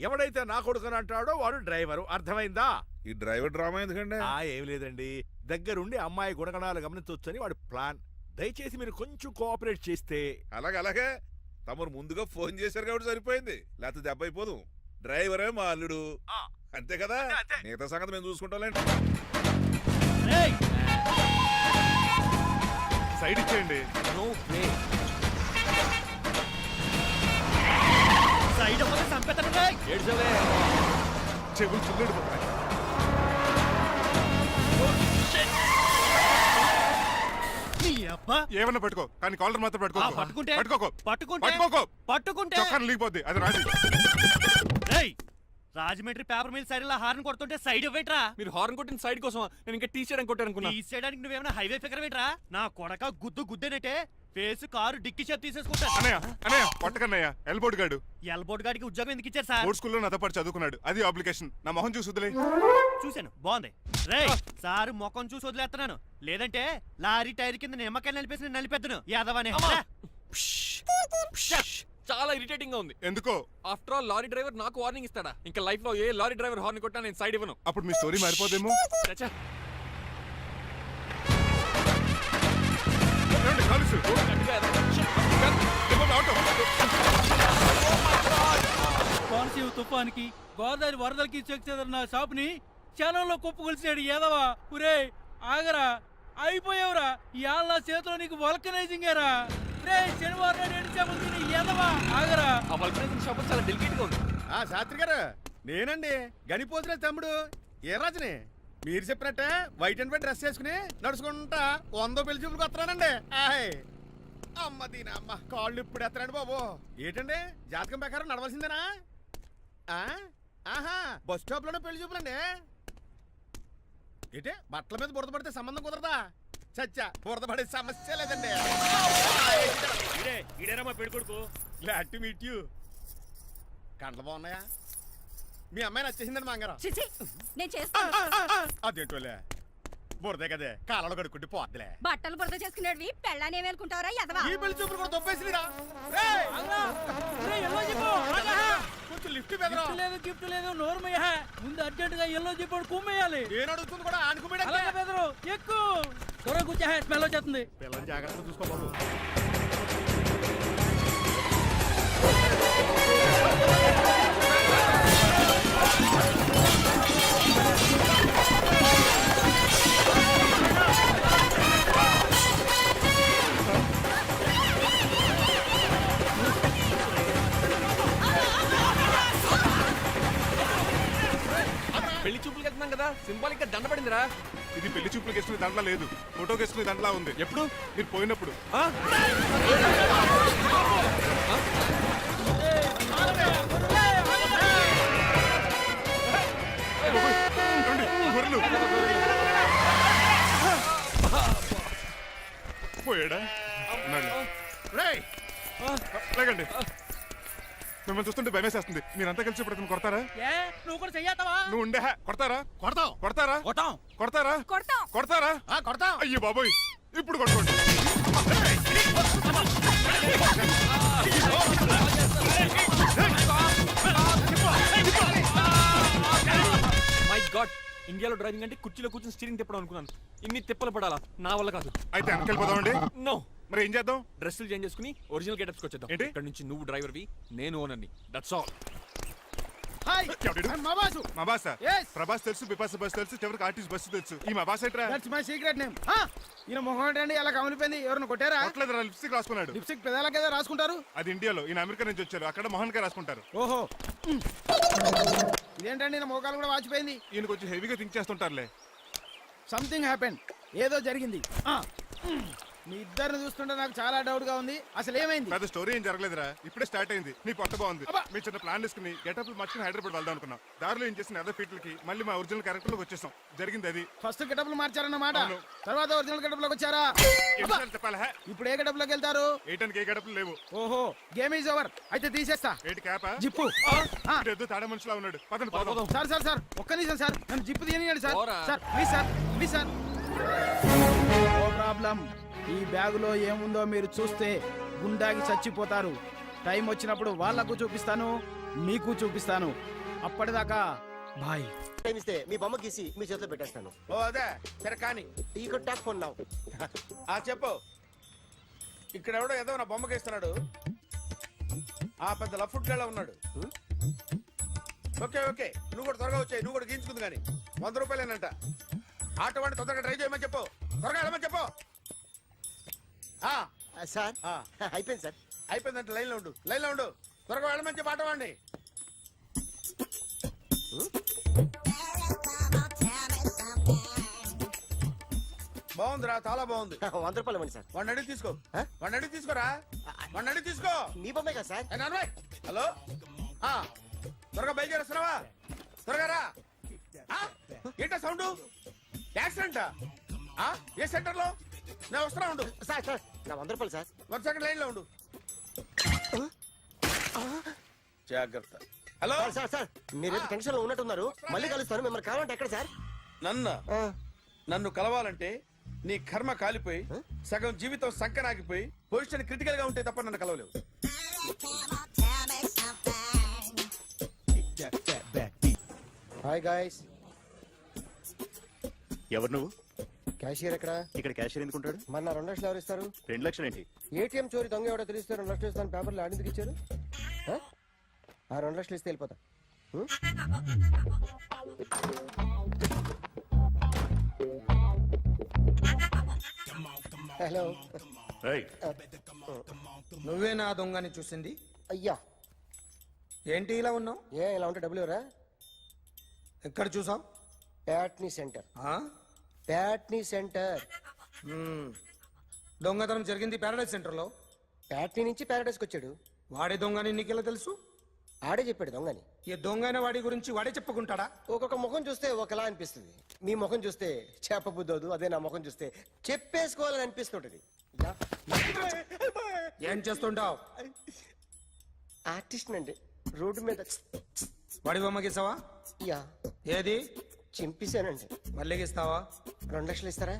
ఎవడైతే నా కొడుకు అని అంటాడో వాడు డ్రైవరు. అర్థమైందా? ఈ డ్రైవర్ డ్రామా ఎందుకంటే? ఏమి లేదండి, దగ్గరుండి అమ్మాయి గుణగణాలు గమనించొచ్చని వాడి ప్లాన్. దయచేసి మీరు కొంచెం కోఆపరేట్ చేస్తే. అలాగే తమరు ముందుగా ఫోన్ చేశారు కాబట్టి సరిపోయింది, లేకపోతే దెబ్బ అయిపోదు. డ్రైవరే మా అల్లుడు, అంతే కదా? మిగతా సంగతి మేము చూసుకుంటాంలేండి. సైడ్ ఇచ్చేయండి. No way. సైడ్ అవ్వదు, సంపెత్తనుగా. ఏడ్చవే. చెవులు చిల్లుడిపోతాయి. ఏమన్నా పట్టుకో, కానీ కాలర్ మాత్రం పట్టుకోకు. చొక్కాను లీగిపోద్ది, అది రాజీ. Rajahmundry paper mill side horn కొడుతుంటే సైడ్ ఇవ్వట్రా. మీరు హార్న్ కొట్టిన సైడ్ కోసం నేను ఇంకా టీ చేయడానికి కొట్టారనుకున్నా. టీ చేయడానికి నువ్వేమైనా హైవే ఫిగర్ వేట్రా? నా కొడక గుద్దేనట్టే ఫేస్ కారు డిక్కి షేప్ తీసేసుకుంటా. అన్నయ్య పట్టకన్నయ్య, ఎల్బోర్డ్ గాడు. ఎల్బోర్డ్ గాడికి ఉద్యోగం ఎందుకు ఇచ్చారు సార్? బోర్డ్ స్కూల్లో నాతో పాటు చదువుకున్నాడు, అది అప్లికేషన్. నా మొహం చూసి వదిలే. చూశాను, బాగుంది. రే సారు మొఖం చూసి వదిలేస్తున్నాను, లేదంటే లారీ టైర్ కింద నిమ్మకాయ నలిపేసి నలిపేద్దును యాదవనే. చాలా ఇరిటేటింగ్ గా ఉంది. ఎందుకో? ఆఫ్టర్ ఆల్ లారీ డ్రైవర్ నాకు వార్నింగ్ ఇస్తాడా? ఇంకా లైఫ్ లో ఏ లారీ డ్రైవర్ హార్న్ కొట్టా నేను సైడ్ ఇవ్వను. అప్పుడు మీ స్టోరీ మారిపోదేమో. చచ్చా. ఏమండి, కాలుసు? ఆటో. కోనసీమ తుఫానికి గోదావరి వరదలకి చెక్ చెదరిన షాపుని క్షణంలో కుప్పగొలిచాడు ఏదవా. ఒరే ఆగరా, అయిపోయావురా. ఇవాళ నా చేతిలో నీకు వల్కనైజింగ్ ఏరా. రే శనివారం నాడు ఎండు చేపలు తిని ఏదవా ఆగరా. ఆ వల్కనైజింగ్ షాప్ చాలా డెలికేట్ గా ఉంది. శాస్త్రి గారు, నేనండి గనిపోతున్న తమ్ముడు ఏ రాజుని. మీరు చెప్పినట్టే వైట్ అండ్ వైట్ డ్రెస్ వేసుకుని నడుచుకుంటా 100 పెళ్లి చూపులకు వస్తున్నానండి. అమ్మ దీని అమ్మ కాళ్ళు ఇప్పుడు ఎత్తరండి బాబు. ఏంటండి జాతకం ప్రకారం నడవలసిందేనా? ఆహా, బస్ స్టాప్ లోనే పెళ్లి చూపులండి. ఏంటి బట్టల మీద బురద పడితే సంబంధం కుదరదా? చచ్చా, బురద పడే సమస్య లేదండి. ఇదేనా మా పెళ్లి కొడుకు. Glad to meet you. కండ్లు బాగున్నాయా? మీ అమ్మాయి నచ్చేసిందండి మాంగారం. నేను చేస్తాను. అదేంటోలే, బురదే కదే కాలలో కడుక్కుంటే పోద్దులే. బట్టలు బురద చేసుకునేవి పెళ్ళాన్ని ఏమేలుకుంటారా ఎదవా. ఈ పెళ్లి చూపులు కూడా దొబ్బేసిరా. కొంచెం లిఫ్ట్ బెదరా. లేదు గిఫ్ట్ లేదు నోర్మయ్య. ముందు అర్జెంట్ గా ఎల్లో చెప్పాడు కుమ్మేయాలి. నేను అడుగుతుంది కూడా ఆనుకుమేడా. అలాగే బెదరు ఎక్కువ త్వరగా కూర్చో, స్మెల్ వచ్చేస్తుంది. పిల్లలు జాగ్రత్తగా చూసుకో బాబు. పెళ్లి చూపులకి వెళ్తున్నాం కదా, సింబాలిక్ గా దండ పడిందిరా. ఇది పెళ్లి చూపులకు వేసుకునే దాంట్లో లేదు, ఫోటోకి వేసుకునే దాంట్లో ఉంది. ఎప్పుడు? మీరు పోయినప్పుడు. పోయాడా? లేకండి, మిమ్మల్ని చూస్తుంటే భయమేసేస్తుంది. మీరంతా కలిసి ఇప్పుడు అతను కొడతారా? నువ్వు కూడా చెయ్యతావా? నువ్వు ఉండే కొడతారా? కొడతాం కొడతారా? కొట్టాం కొడతారా? కొడతాం. కొడతారా? కొడతాం. అయ్యో బాబోయ్, ఇప్పుడు కొట్టుకోండి. మై గాడ్, ఇండియాలో డ్రైవింగ్ అంటే కుర్చీలో కూర్చొని స్టీరింగ్ తిప్పడం అనుకున్నాను. ఇన్ని తిప్పలు పడాలా? నా వల్ల కాదు. అయితే వెనకెళ్ళిపోదామండి. నో. మరి ఏం చేద్దాం? డ్రెస్సులు చేంజ్ చేసుకుని ఒరిజినల్ గెటప్స్కి వచ్చేద్దాం. ఏంటి? ఇక్కడ నుంచి నువ్వు డ్రైవర్వి, నేను ఓనర్ని. That's all. హాయ్, మా బాసు. మా బాస Yes. ప్రభాస్ తెలుసు, బిపాస బస్ తెలుసు, చివరికి ఆర్టిస్ట్ బస్సు తెలుసు. ఈ మా బాస్ ఏంట్రా? That's my secret name. ఈయన మొహం ఏంటండి అలా కమిలిపోయింది? ఎవరిని కొట్టారా? కొట్టలేదురా, లిప్స్టిక్ రాసుకున్నాడు. లిప్స్టిక్ పెదాల కదా రాసుకుంటారు. అది ఇండియాలో, ఈయన అమెరికా నుంచి వచ్చారు. అక్కడ మోహన్ గారు రాసుకుంటారు. ఓహో, ఇదేంటండి నా మోకాలు కూడా వాచిపోయింది. ఈయన కొంచెం హెవీగా థింక్ చేస్తుంటారులే. సంథింగ్ హ్యాపెన్, ఏదో జరిగింది. మీ ఇద్దరిని చూస్తుంటే నాకు చాలా డౌట్ గా ఉంది. అసలు ఏమైంది? పెద్ద స్టోరీ ఏం జరగలేదురా, ఇప్పుడే స్టార్ట్ అయింది. నీ కొత్త బాగుంది. మీ చిన్న ప్లాన్ వేసుకుని గెటప్ మార్చుకుని హైదరాబాద్ వెళ్దాం అనుకున్నాం. దారిలో ఏం చేసిన అదర్ ఫీట్లకి మళ్ళీ మా ఒరిజినల్ క్యారెక్టర్ లోకి వచ్చేసాం. జరిగింది అది. ఫస్ట్ గెటప్లు మార్చారన్నమాట, అవును. తర్వాత ఒరిజినల్ గెటప్ లోకి వచ్చారా? ఎన్నిసార్లు చెప్పాలా? ఇప్పుడు ఏ గెటప్ లోకి వెళ్తారు? ఏటానికి ఏ గడపలు లేవు. ఓహో, గేమ్ ఈజ్ ఓవర్. అయితే తీసేస్తా ఏటి క్యాపా? జిప్పు. ఎద్దు తాడ మనుషులా ఉన్నాడు. పదండి పోదాం. సార్ సార్ సార్, ఒక్క నిమిషం సార్, నన్ను జిప్పు తీయనియండి సార్. పోరా. Sir please sir, please sir. No problem. ఈ బ్యాగులో ఏముందో మీరు చూస్తే గుండాకి చచ్చిపోతారు. టైం వచ్చినప్పుడు వాళ్ళకు చూపిస్తాను, మీకు చూపిస్తాను. అప్పటిదాకా బాయ్. ఇస్తే మీ బొమ్మ గీసి మీ చేతిలో పెట్టేస్తాను. ఓ అదే సరే కానీ ఈ టాక్ ఫోన్ నావు. చెప్పు. ఇక్కడ ఎవడో ఏదో నా బొమ్మకి ఇస్తున్నాడు. ఆ పెద్ద లఫుట్ గేళ ఉన్నాడు. ఓకే ఓకే, నువ్వు కూడా త్వరగా వచ్చాయి. నువ్వు కూడా గీంచుకుంది కానీ 100 రూపాయలేనంట. ఆటో వాడిని తొందరగా ట్రై చేయమని చెప్పు. త్వరగా వెళ్ళమని చెప్పు. సార్ అయిపోయింది సార్. అయిపోయిందంటే లైన్లో ఉండు, లైన్లో ఉండు. త్వరగా వెళ్ళమని చెప్పు ఆటో వాడిని. బాగుందిరా, చాలా బాగుంది. 100 రూపాయలు ఇవ్వండి సార్. వాడిని అడిగి తీసుకో. వాడిని అడిగి తీసుకోరా. వాడిని అడిగి తీసుకో. మీ బొమ్మే కదా సార్. హలో, త్వరగా బయలుదేరేస్తున్నావా? త్వరగా రా. ఏంటా సౌండ్? యాక్సిడెంటా? ఏ సెంటర్ లో? నేను వస్తున్నా ఉండు. సార్ సార్ నా 100 రూపాయలు సార్. 1 సెకండ్ లైన్ లో ఉండు. జాగ్రత్త. హలో సార్ సార్ సార్, మీరేదో టెన్షన్ లో ఉన్నట్టున్నారు. మళ్ళీ కలుస్తాను. మిమ్మల్ని కావాలంటే ఎక్కడ సార్? నన్ను కలవాలంటే నీ కర్మ కాలిపోయి సగం జీవితం సంకనాగిపోయి పొజిషన్ క్రిటికల్ గా ఉంటే తప్ప నన్ను కలవలేవు. Hi guys. ఎవరు నువ్వు? క్యాషియర్ ఎక్కడ? ఇక్కడ క్యాషియర్ ఎందుకుంటాడు? మన 2 లక్షలు ఎవరు ఇస్తారు? 2 లక్షలు ఏంటి? ఏటీఎం చోరీ దొంగ ఎవడో తెలిస్తే 2 లక్షలు ఇస్తాను పేపర్లు ఆడిందుకు ఇచ్చారు. ఆ 2 లక్షలు ఇస్తే వెళ్ళిపోతా. హలో. ఏయ్, నువ్వే నా దొంగని చూసింది? అయ్యా, ఏంటి ఇలా ఉన్నావు? ఇలా ఉంటే డబ్బులు ఎవరా? ఎక్కడ చూసావు? ప్యాట్నీ సెంటర్. ప్యాట్నీ సెంటర్. దొంగతనం జరిగింది ప్యారడైజ్ సెంటర్లో. ప్యాట్నీ నుంచి ప్యారడైస్కి వచ్చాడు. వాడే దొంగని నీకెలా తెలుసు? ఆడే చెప్పాడు దొంగని. ఈ దొంగైన వాడి గురించి వాడే చెప్పుకుంటాడా? ఒక్కొక్క ముఖం చూస్తే ఒకలా అనిపిస్తుంది. మీ ముఖం చూస్తే చేపబుద్దోదు, అదే నా ముఖం చూస్తే చెప్పేసుకోవాలని అనిపిస్తుంటది. ఏం చేస్తుంటావు? ఆర్టిస్ట్ అండి. రోడ్డు మీద వాడి బొమ్మ గీసావా? యా, ఏది? చింపేశానండి. మళ్ళీ గీస్తావా? 2 లక్షలు ఇస్తారా?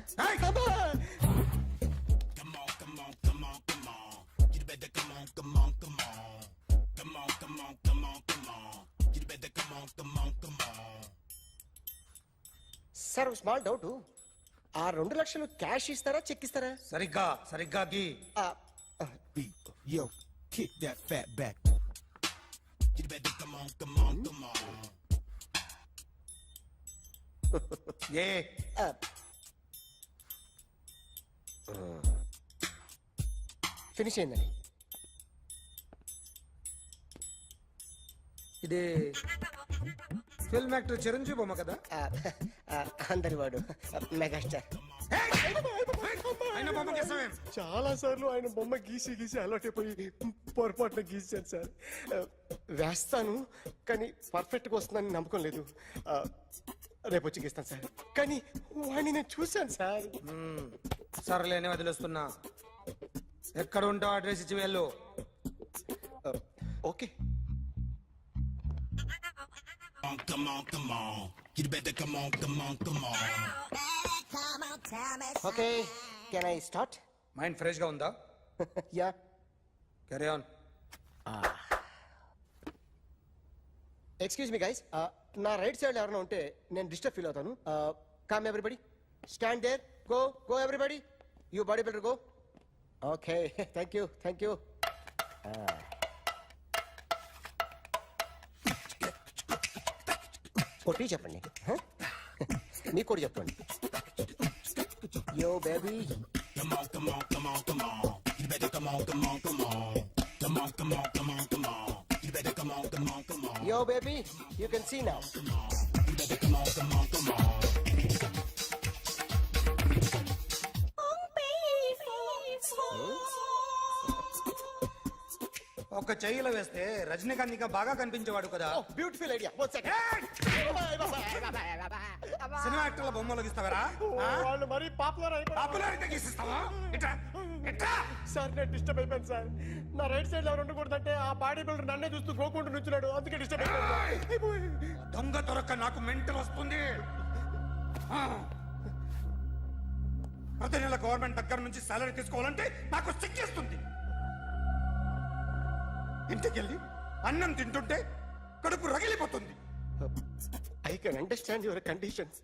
సార్, ఒక స్మాల్ డౌట్. ఆ 2 లక్షలు క్యాష్ ఇస్తారా, చెక్ ఇస్తారా? సరిగ్గా సరిగ్గా గీ. Yo, kick that fat back. You better come on. A finish అయిందండి. ఇది ఫిల్మ్ యాక్టర్ చిరంజీవి బొమ్మ కదా? అందరి వాడు మెగాస్టార్. ఆయన బొమ్మ గీసావేం? చాలా సార్లు ఆయన బొమ్మ గీసి అలవాటైపోయి పొరపాటున గీసాను సార్. వేస్తాను, కానీ పర్ఫెక్ట్గా వస్తుందని నమ్మకం లేదు. రేపు వచ్చి గీస్తాను సార్. కానీ వాడిని నేను చూశాను సార్. సర్లేనే వదిలేస్తున్నా. ఎక్కడ ఉంటావు అడ్రస్ ఇచ్చి వెళ్ళు. Okay. Okay, can I start? Mind fresh గా ఉందా? Yeah. Carry on. Excuse me guys, నా రైట్ సైడ్ ఎవరైనా ఉంటే నేను డిస్టర్బ్ ఫీల్ అవుతాను. Come everybody, stand there, go everybody, you body builder go. Okay, thank you. కొట్టి చెప్పండి. మీకు కూడా చెప్పండి. Yo baby, yo baby, you can see now. ఒక చెయ్యిలో వేస్తే రజనీకాంత్ ఇంకా బాగా కనిపించేవాడు కదా. Beautiful idea. One second. Cinema యాక్టర్ల బొమ్మలు గీస్తావరా? వాళ్ళు మరి పాపులారిటీ గీసిస్తావా? సార్, నేను డిస్టర్బ్ అయిపోయాను సార్. నా రైట్ సైడ్ ఎవరు ఉండకూడదంటే ఆ బాడీ బిల్డర్ నన్నే చూస్తూ గోకుంటూ నుంచున్నాడు, అందుకే డిస్టర్బ్ అయిపోయాను. దొంగ దొరక్క నాకు మెంటల్ వస్తుంది. ప్రతి నెల గవర్నమెంట్ దగ్గర నుంచి సాలరీ తీసుకోవాలంటే నాకు సిగ్గేస్తుంది. ఇంటికెళ్ళి అన్నం తింటుంటే కడుపు రగిలిపోతుంది. I can understand your conditions,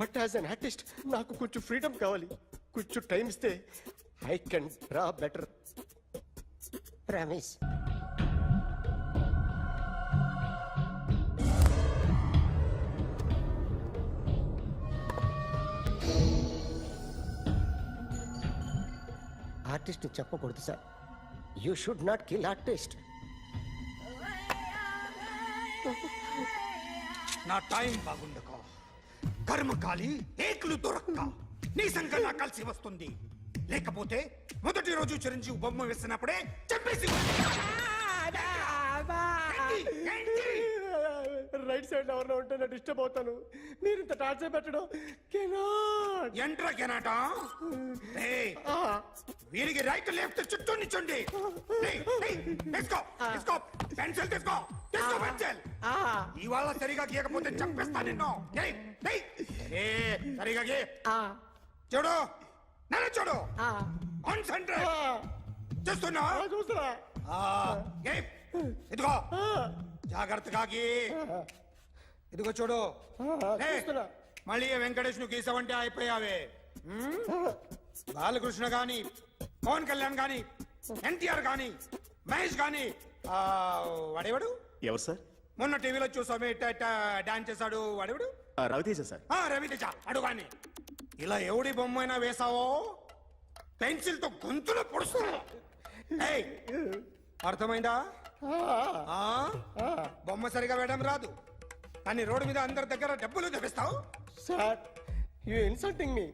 but as an artist నాకు కొంచెం ఫ్రీడమ్ కావాలి. కొంచెం టైం ఇస్తే I can draw better. Promise. Artist చెప్పకూడదు sir. You should not kill artist. నా టైం బాగుండక కర్మకాలి ఏకులు దొరక్క నీ సంఘం నాకు కలిసి వస్తుంది. లేకపోతే మొదటి రోజు చిరంజీవి బొమ్మ వేసినప్పుడే చెప్పేసి. రైట్ సైడ్ ఎవరిలో ఉంటే నేను డిస్టర్బ్ అవుతాను. మీరు ఇంత టార్చర్ పెట్టడం కెనాట్. ఎంట్రా కెనాట. వీరికి రైట్ లెఫ్ట్ చుట్టూ నిచ్చండి. పెన్సిల్ తీసుకో, పెన్సిల్. ఇవాళ సరిగా గీయకపోతే చంపేస్తా నిన్ను. సరిగా గీ. చూడు, నన్ను చూడు. కాన్సంట్రేట్. చూస్తున్నా. ఇదిగో జాగ్రత్తగా గీ. ఇదిగో చూడు. చూస్తున్నా. మళ్ళీ వెంకటేష్ ను గీసావంటే అయిపోయావే. బాలకృష్ణ గాని, పవన్ కళ్యాణ్ గాని, ఎన్టీఆర్ గాని, మహేష్ గాని, వాడేవాడు ఎవరు సార్? మొన్న టీవీలో చూసామే డాన్స్ చేశాడు వాడేవాడు? రవితేజ సార్. రవితేజ అడుగాని. ఇలా ఎవడి బొమ్మైనా వేసావో పెన్సిల్ తో గొంతులో పొడుస్తాను. ఏయ్, అర్థమైందా? బొమ్మ సరిగా వేయడం రాదు కానీ రోడ్డు మీద అందరి దగ్గర డబ్బులు తెప్పిస్తావు. Sir you insulting me.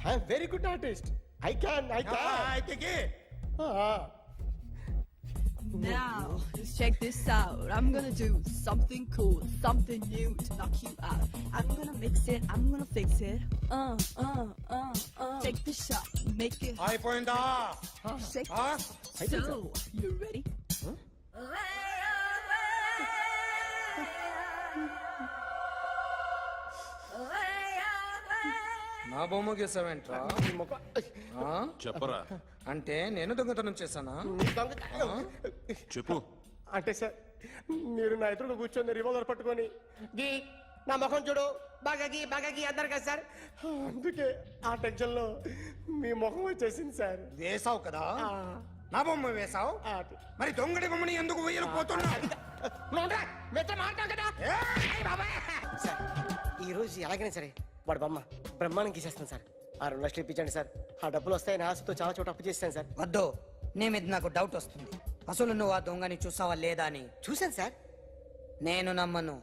I'm very good artist. I can అయితే Now, check this out. I'm gonna do something cool, something new to knock you out. I'm gonna mix it, I'm gonna fix it. Take the shot, make it. అయిపోయిందా? Shake So, you ready? నా బొమ్మ గీసావేంట్రా? చెప్పరా. అంటే నేను దొంగతనం చేశానా? చెప్పు. అంటే సార్ మీరు నా ఎదురు కూర్చొని రివాల్వర్ పట్టుకొని గీ నా ముఖం చూడు బాగా గీ అన్నారు కదా సార్. అందుకే ఆ టెన్షన్ లో మీ ముఖం వచ్చేసింది సార్. వేసావు కదా, నా బొమ్మ వేసావు. మరి దొంగడి బొమ్మని ఎందుకు వేయలేకపోతున్నా? సార్ ఈ రోజు ఎలాగైనా సరే వాడు బొమ్మ బ్రహ్మాండం గీసేస్తాను సార్. ఆ 2 లక్షలు ఇప్పించండి సార్. ఆ డబ్బులు వస్తాయని ఆశతో చాలా చోట అప్పు చేస్తాను సార్. వద్దు, నీ మీద నాకు డౌట్ వస్తుంది. అసలు నువ్వు ఆ దొంగని చూసావా లేదా అని. చూశాను సార్. నేను నమ్మను.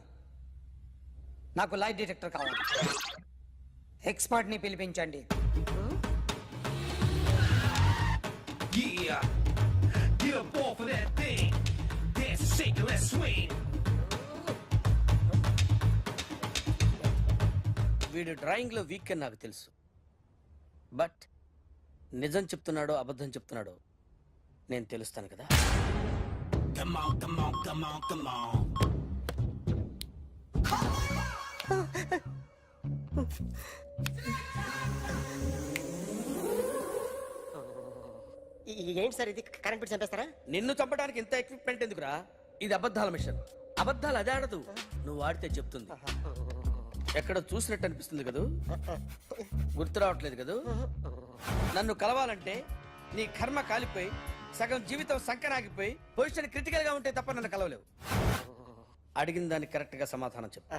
నాకు లైట్ డిటెక్టర్ కావాలి. ఎక్స్పర్ట్ ని పిలిపించండి. వీడు డ్రాయింగ్ లో వీక్ అని నాకు తెలుసు. బట్ నిజం చెప్తున్నాడో అబద్ధం చెప్తున్నాడో నేను తెలుస్తాను కదా. ఏంటి సార్ ఇది? కరెంట్ బిల్ చంపేస్తారా? నిన్ను చంపడానికి ఇంత ఎక్విప్మెంట్ ఎందుకురా? ఇది అబద్ధాల మిషన్. అబద్ధాలు అదే ఆడదు, నువ్వు ఆడితే చెప్తుంది. ఎక్కడ చూసినట్టు అనిపిస్తుంది కదూ, గుర్తు రావట్లేదు కదూ. నన్ను కలవాలంటే నీ కర్మ కాలిపోయి సగం జీవితం సంకరాగిపోయి పొజిషన్ క్రిటికల్ గా ఉంటే తప్ప నన్ను కలవలేవు. అడిగిన దానికి కరెక్ట్ గా సమాధానం చెప్పు.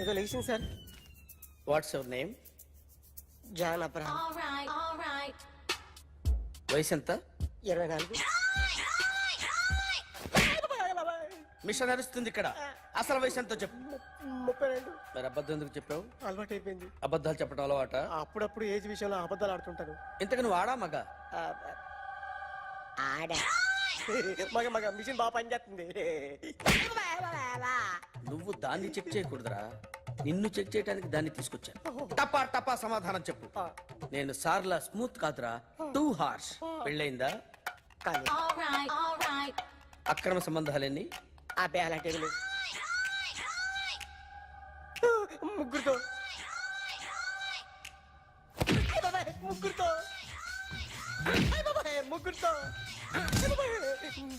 ఏదో లేచింది sir. What's your name? John Abraham. వయసు ఎంత? 24. మిషన్ నడుస్తుంది ఇక్కడ. అసలు వయసు ఎంతో చెప్పు. 32. మరి అబద్ధం ఎందుకు చెప్పావు? అలవాటు అయిపోయింది. అబద్ధాలు చెప్పడం అలవాట? అప్పుడప్పుడు ఏజ్ విషయంలో అబద్ధాలు ఆడుతుంటాను. ఇంతకు నువ్వు ఆడా మగ? ఆడా. మగ మిషన్ బాగా పనిచేస్తుంది. నువ్వు దాన్ని చెక్ చేయకూడదురా, నిన్ను చెక్ చేయడానికి దాన్ని తీసుకొచ్చాను. టపా టపా సమాధానం చెప్పు. నేను సార్లా స్మూత్ కాదురా, టూ హార్ష్. పెళ్ళయిందా? అక్రమ సంబంధాలన్నీ? అబ్బే అలాంటి ముగ్గురుతో ముగ్గురుతో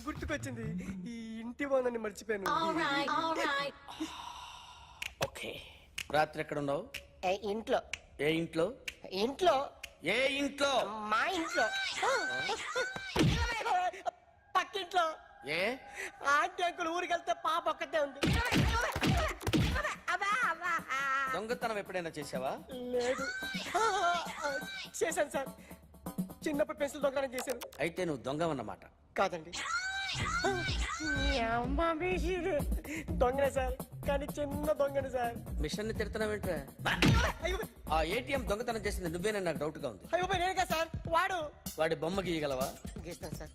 గుర్తుకొచ్చింది. ఈ ఇంటి బాగుందని మర్చిపోయాను. ఓకే. రాత్రి ఎక్కడ ఉన్నావు? ఇంట్లో. ఏ ఇంట్లో? ఇంట్లో. ఏ ఇంట్లో? మా ఇంట్లో. పక్కింట్లో. ఏ ఆంటీ అంకుల్ ఊరికి వెళ్తే పాప ఒక్కతే ఉంది. దొంగతనం ఎప్పుడైనా చేసావా? లేదు. చేశాను సార్. చిన్నప్పుడు పెన్సిల్ దొంగతనం చేశాను. అయితే నువ్వు దొంగవన్నమాట. కాదండి, దొంగనే సార్, కానీ చిన్న దొంగని సార్. మిషన్ ని తిడుతున్నావేంట్రా? ఆ ఏటీఎం దొంగతనం చేసింది నువ్వేనని నాకు డౌట్ గా ఉంది. అయ్యో నేనే సార్. వాడి బొమ్మ గీయగలవా? గీస్తాను సార్.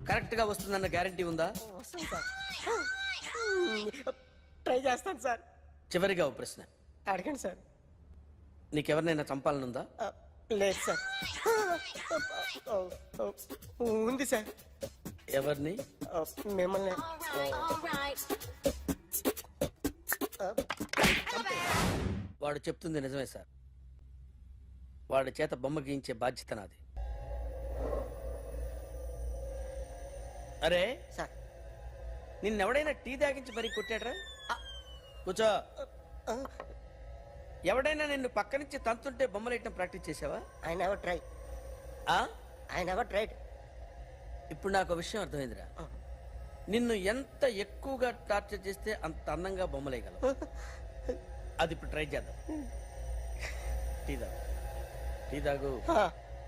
కరెక్ట్ గా వస్తుందన్న గ్యారంటీ ఉందా? వస్తాను సార్. ట్రై చేస్తాను సార్. చివరిగా ఓ ప్రశ్న అడగండి సార్. నీకెవరినైనా చంపాలనుందా? లేదు సార్. ఉంది సార్. ఎవరిని? మిమ్మల్ని. వాడు చెప్తుంది నిజమే సార్. వాడి చేత బొమ్మ గీయించే బాధ్యత నాది. అరే సార్ నిన్నెవడైనా టీ తాగించి మరీ కొట్టాడ్రా? కూర్చో. ఎవడైనా నిన్ను పక్క నుంచి తంతుంటే బొమ్మలేయటం ప్రాక్టీస్ చేసావా? I never try. I never tried. ఇప్పుడు నాకు ఒక విషయం అర్థమైందిరా. నిన్ను ఎంత ఎక్కువగా టార్చర్ చేస్తే అంత అందంగా బొమ్మలేయగలవు. అది ఇప్పుడు ట్రై చేద్దాం. టీ తాగు, టీ తాగు,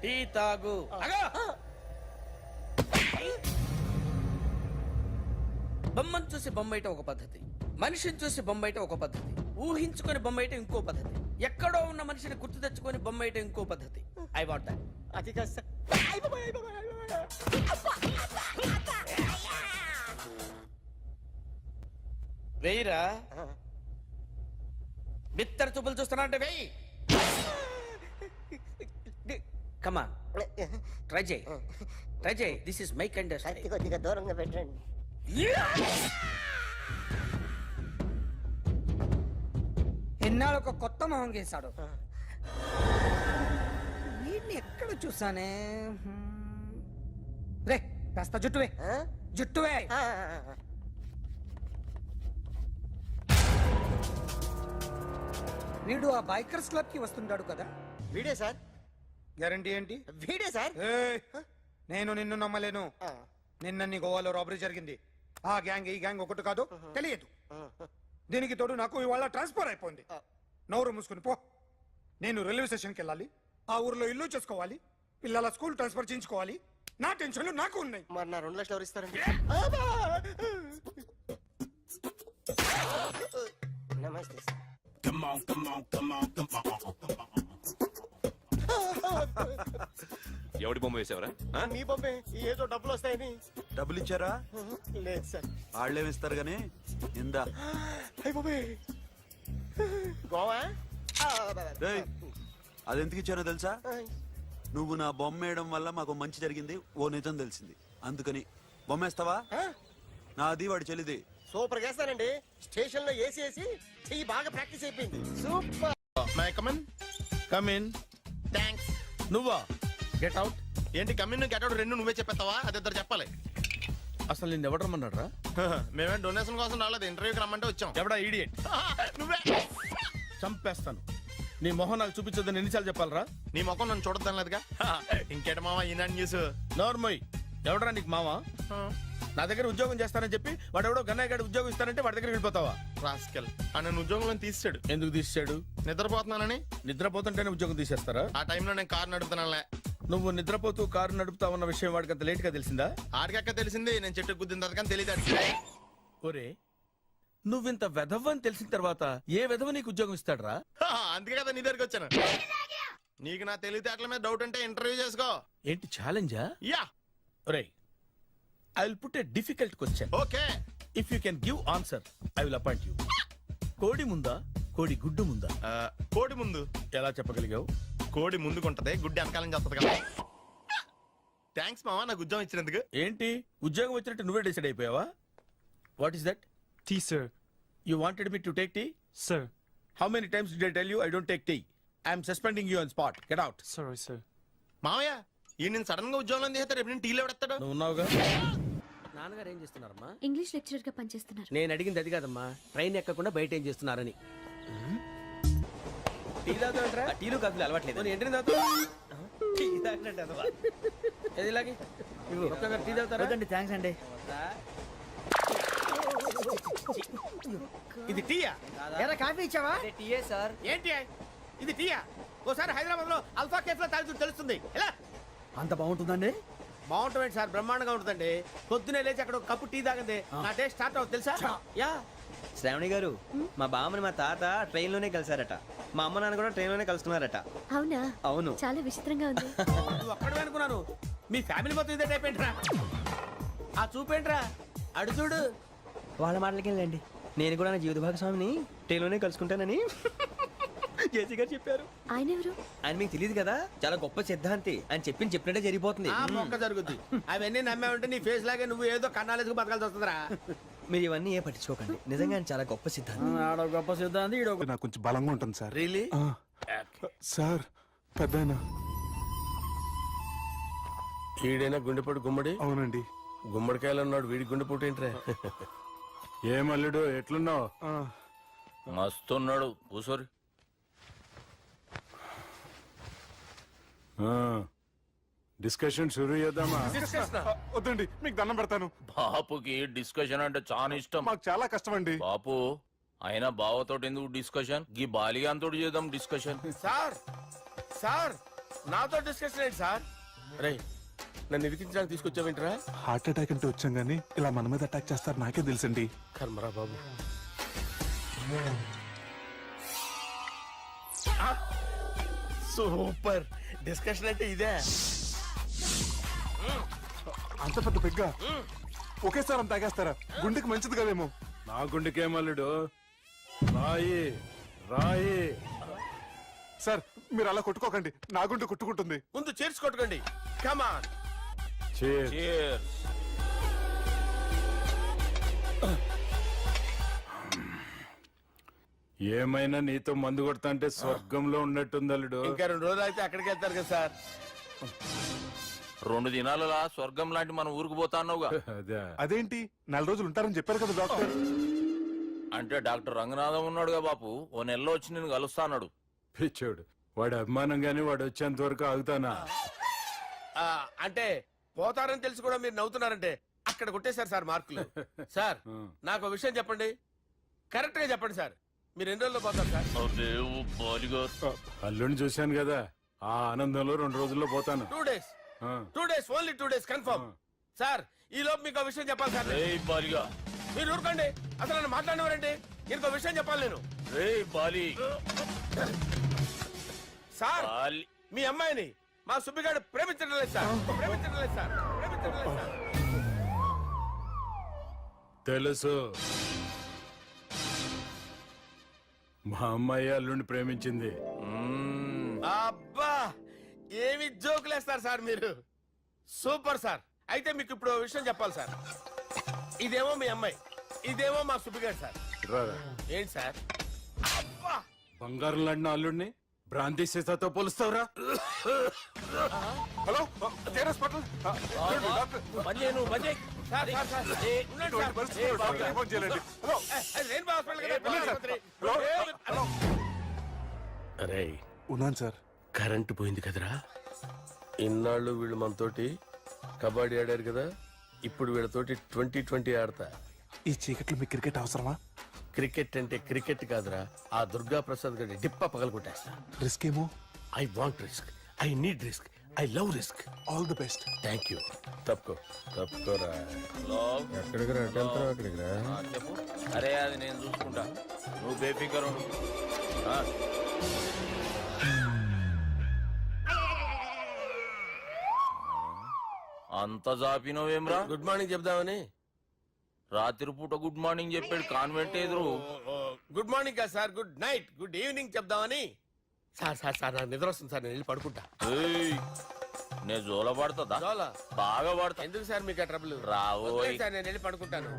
టీ తాగు. బొమ్మను చూసి బొమ్మయటం ఒక పద్ధతి, మనిషిని చూసి బొమ్మయటం ఒక పద్ధతి, ఊహించుకొని బొమ్మయటం ఇంకో పద్ధతి, ఎక్కడో ఉన్న మనిషిని గుర్తు తెచ్చుకొని బొమ్మయటం ఇంకో పద్ధతి. I want that. అది కాదు సార్. వెయ్యిరా. బిత్తర చూపులు చూస్తున్నా అంటే వెయ్యి. కమా ట్రై చేయి, ట్రై చేయి. This is my kind. కొద్దిగా దూరంగా పెట్టండి. ఎన్నాళ్ళు ఒక కొత్త మొహం గీశాడు. వీడిని ఎక్కడ చూసానే? రే కాస్త జుట్టువే, జుట్టువే. వీడు ఆ బైకర్స్ క్లబ్ కి వస్తుంటాడు కదా? వీడే సార్. గ్యారంటీ ఏంటి? వీడే సార్. నేను నిన్ను నమ్మలేను. నిన్న నీ గోవాలో రాబరీ జరిగింది. ఆ గ్యాంగ్ ఈ గ్యాంగ్ ఒకటి కాదు, తెలియదు. దీనికి తోడు నాకు ఇవాళ ట్రాన్స్ఫర్ అయిపోయింది. నోరు మూసుకుని పో. నేను రైల్వే స్టేషన్కి వెళ్ళాలి, ఆ ఊర్లో ఇల్లు చేసుకోవాలి, పిల్లల స్కూల్ ట్రాన్స్ఫర్ చేయించుకోవాలి. నా టెన్షన్లు నాకు ఉన్నాయి. మరి నా 2 లక్షలు ఎవరు ఇస్తారండి? నమస్తే సార్. ఎవడి బొమ్మ వేసావరా? మీ బొమ్మే. ఏదో డబ్బులు వస్తాయని. డబ్బులు ఇచ్చారా? లేదు సార్. వాళ్ళేమి ఇస్తారు గానీ ఇందా. అయ్య బొమ్మే గోవా. అది ఎందుకు ఇచ్చానో తెలుసా? నువ్వు నా బొమ్మ వేయడం వల్ల మాకు మంచి జరిగింది, ఓ నిజం తెలిసింది. అందుకని బొమ్మేస్తావా? నాది వాడి చెల్లిది. సూపర్ చేస్తానండి. స్టేషన్ లో ఏసీ వేసి చెయ్యి బాగా ప్రాక్టీస్ అయిపోయింది. Super. My come on. Come in. Thanks. నువ్వా? Get out. ఏంటి కమిన్ గెట్ అవుట్ రెండు నువ్వే చెప్పేస్తావా? అది ఇద్దరు చెప్పాలి. అసలు నేను ఎవరు రమ్మన్నాడు రా? మేమే డొనేషన్ కోసం రాలేదు, ఇంటర్వ్యూకి రమ్మంటే వచ్చాం. ఎవడా ఈడియట్? నువ్వే. చంపేస్తాను. నీ మొహం నాకు చూపించొద్దని ఎన్నిసార్లు చెప్పాలరా? నీ ముఖం నన్ను చూడద్దనలేదుగా. ఇంకేట మామ ఈనాడు న్యూస్. నోర్మోయ్. ఎవడరా నీకు మావా? నా దగ్గర ఉద్యోగం చేస్తానని చెప్పి వాడెవడో గన్నయ్య గారి ఉద్యోగం ఇస్తానంటే వాడి దగ్గర వెళ్ళిపోతావా? రాస్కెల్. నన్ను ఉద్యోగంలో తీసాడు. ఎందుకు తీసాడు? నిద్రపోతున్నానని. నిద్రపోతుంటేనే ఉద్యోగం తీసేస్తారా? ఆ టైంలో నేను కారు నడుపుతున్నానులే. నువ్వు నిద్రపోతూ కారు నడుపుతావన్న విషయం వాడికి అంత లేట్ గా తెలిసిందా? ఆడికక్క తెలిసింది, నేను చెట్టు గుద్దిన తర్వాత కానీ తెలియదు. ఒరే, నువ్వింత వెధవని తెలిసిన తర్వాత ఏ వెధవ నీకు ఉద్యోగం ఇస్తాడరా? అందుకే కదా నీ దగ్గరికి వచ్చాను. నీకు నా తెలివితేటల మీద డౌట్ అంటే ఇంటర్వ్యూ చేసుకో. ఏంటి ఛాలెంజా? యా. ఒరే, I will put a difficult question. Okay. If you can give answer I will appoint you. కోడి ముందా, కోడి గుడ్డు ముందా? కోడి ముందు. ఎలా చెప్పగలిగావు? కోడి ముందుకుంటది, గుడ్డి వెనకాలం చేస్తుంది కదా. థ్యాంక్స్ మామా నాకు ఉద్యోగం ఇచ్చినందుకు. ఏంటి ఉద్యోగం వచ్చినట్టు నువ్వే డిసైడ్ అయిపోయావా? What is that? Tea sir. You wanted me to take tea? Sir. How many times did I tell you I don't take tea? I am suspending you on spot. Get out. Sorry, sir. మామయ్య ఈ నేను sudden గా ఉద్యోగంలో తీస్తాడు. రేపు నేను టీలో పెడతాడు. నువ్వు ఉన్నావుగా. నాన్నగారు ఏం చేస్తున్నారమ్మా? ఇంగ్లీష్ లెక్చరర్ గా పనిచేస్తున్నారు. నేను అడిగింది అది కాదమ్మా, ట్రైన్ ఎక్కకుండా బయట ఏం చేస్తున్నారని. టీ తాగుతాంట్రా? టీలు కాఫీలు అలవాట్లేదు. ఏంటి తాగుతావు? టీ తాగినట్టు అదవా. ఏది ఇలాగే ఒక్కగారు టీ తాగుతారా? థ్యాంక్స్ అండి. ఇది టీయా? ఎరా కాఫీ ఇచ్చావా? టీయే సార్. ఏంటి ఇది టీయా? ఓసారి హైదరాబాద్ లో అల్ఫా కేఫ్ లో తాగుతూ తెలుస్తుంది. ఎలా అంత బాగుంటుందండి? బాగుంటుంది సార్, బ్రహ్మాండంగా ఉంటుందండి. పొద్దునే లేచి అక్కడ ఒక కప్పు టీ తాగింది నా డే స్టార్ట్ అవుతుంది తెలుసా? యా. శ్రావణి గారు, మా బామ్మని మా తాత ట్రైన్ లోనే కలిసారట. మా అమ్మ నాన్న కూడా ట్రైన్ లోనే కలుస్తున్నారట. అవునా? అవును. చాలా విచిత్రంగా ఉంది. నువ్వు ఒక్కడే అనుకున్నాను, మీ ఫ్యామిలీ మొత్తం ఇదే టైప్ ఏంట్రా? ఆ చూపేంట్రా, అడు చూడు. వాళ్ళ మాటలకి వెళ్ళండి. నేను కూడా నా జీవిత భాగస్వామిని ట్రైన్ లోనే కలుసుకుంటానని జేసీ గారు చెప్పారు. ఆయన ఎవరు? ఆయన మీకు తెలియదు కదా, చాలా గొప్ప సిద్ధాంతి అని చెప్పినట్టే జరిగిపోతుంది. ఆ మొక్క జరుగుద్ది. అవన్నీ నమ్మావంటే నీ ఫేస్ లాగే నువ్వు ఏదో కన్నాలేసుకు బతకాల్సి వస్తుందిరా. మీరు ఇవన్నీ ఏ పట్టించుకోకండి, నిజంగా ఆయన చాలా గొప్ప సిద్ధాంతి. ఆడ గొప్ప సిద్ధాంతి, ఈడో నాకు కొంచెం బలంగా ఉంటుంది సార్. రియలీ? సార్ పెద్దయినా. ఈడైనా గుండెపోటు గుమ్మడి? అవునండి. గుమ్మడికాయలు ఉన్నాడు వీడి గుండెపోటు ఏంట్రా? ఏమల్లుడు ఎట్లున్నావు? మస్తున్నాడు కూసోరి. డిస్కషన్ షురూ చేద్దామా? వద్దండి, మీకు దండం పెడతాను. బాపుకి డిస్కషన్ అంటే చాలా ఇష్టం. మాకు చాలా కష్టం అండి. బాపు అయినా బావతోటి ఎందుకు డిస్కషన్? గీ బాలిగాంతోటి చేద్దాం డిస్కషన్. సార్ సార్ నాతో డిస్కషన్ ఏంటి సార్? రే నన్ను ఇరికించడానికి తీసుకొచ్చావేంట్రా? హార్ట్ అటాక్ అంటే వచ్చాం గానీ ఇలా మన మీద అటాక్ చేస్తారు నాకే తెలుసండి. కర్మరా బాబు. సూపర్ డిస్కషన్ అంటే ఇదే. అంత పెద్ద పెగ్గ ఒకేసారి అంత తాగేస్తారా? గుండెకి మంచిది కదేమో. నా గుండెకేమల్లుడు, రాయి రాయి. సార్ మీరు అలా కొట్టుకోకండి, నా గుండె కొట్టుకుంటుంది. ముందు చేర్చి కొట్టుకోండి. కమాన్. Cheers. ఏమైనా నీతో మందు కొడతా అంటే స్వర్గంలో ఉన్నట్టుంది అల్లుడు. ఇంకా 2 రోజులు అయితే అక్కడికి వెళ్తారు కదా సార్. 2 దినాలలా స్వర్గం లాంటి మన ఊరికి పోతా అన్నావుగా. అదే అదేంటి 4 రోజులు ఉంటారని చెప్పారు కదా డాక్టర్. అంటే డాక్టర్ రంగనాథం ఉన్నాడుగా బాపు, ఓ నెలలో వచ్చి నేను కలుస్తా అన్నాడు. పిచ్చోడు, వాడు అభిమానం గాని వాడు వచ్చేంత వరకు ఆగుతానా? అంటే పోతారని తెలిసి కూడా మీరు నవ్వుతున్నారంటే అక్కడ కొట్టేశారు సార్ మార్కులు. సార్ నాకు ఒక విషయం చెప్పండి, కరెక్ట్ గా చెప్పండి సార్. మీరు ఎన్ని రోజుల్లో పోతారు సార్? అల్లుడిని చూశాను కదా, ఆ ఆనందంలో 2 రోజుల్లో పోతాను. 2 days. 2 days, only 2 days confirm. Sir ఈ లోపు మీకు ఒక విషయం చెప్పాలి సార్. మీరు ఊరుకోండి, అసలు నన్ను మాట్లాడినవారండి. ఇంకో విషయం చెప్పాలి నేను. సార్ మీ అమ్మాయిని మా సుబ్బిగాడు ప్రేమించడం లేదు సార్. ప్రేమించడం లేదు సార్. ప్రేమించడం లేదు సార్. తెలుసు, మా అమ్మాయి అల్లుడిని ప్రేమించింది. అబ్బా ఏమి జోకులేస్తారు సార్ మీరు. Super sir. అయితే మీకు ఇప్పుడు ఓ విషయం చెప్పాలి సార్. ఇదేమో మీ అమ్మాయి, ఇదేమో మా సుబ్బిగాడు సార్. ఏంటి సార్? అబ్బా బంగారం లాంటి అల్లుడిని భ్రాంతి సీతతో పోలుస్తావురా? Hello hospital. అరే ఉన్నాను సార్. కరెంటు పోయింది కదరా. ఇన్నాళ్ళు వీళ్ళు మనతోటి కబడ్డీ ఆడారు కదా, ఇప్పుడు వీళ్ళతోటి 2020 ఆడతా. ఈ చీకట్లో మీకు క్రికెట్ అవసరమా? క్రికెట్ అంటే క్రికెట్ కాదురా, ఆ దుర్గా ప్రసాద్ గారి డిప్ప పగల కొట్టేస్తా. రిస్క్ ఏమో. I want risk, I need risk, I love risk. All the best. Thank you. తప్పుకోరా. ఎక్కడికి రా? అక్కడికి రా. చెప్పు. అరే అది నేను చూసుకుంటా, నువ్వు బేఫికర్ ఉండు. అంత జాపినవేమ్రా? గుడ్ మార్నింగ్ చెప్దామని. రాత్రి పూట గుడ్ మార్నింగ్ చెప్పాడు కాన్వెంట్ ఎదురు. గుడ్ మార్నింగ్ కాదు sir, good night, good evening చెప్దామని. సార్ సార్ సార్ నాకు నిద్ర వస్తుంది సార్, నేను వెళ్ళి పడుకుంటా. నేను జోల పడుతుందా? జోలా బాగా పడతా. ఎందుకు సార్ మీకు ఆ ట్రబుల్? రావో సార్ నేను వెళ్ళి పడుకుంటాను.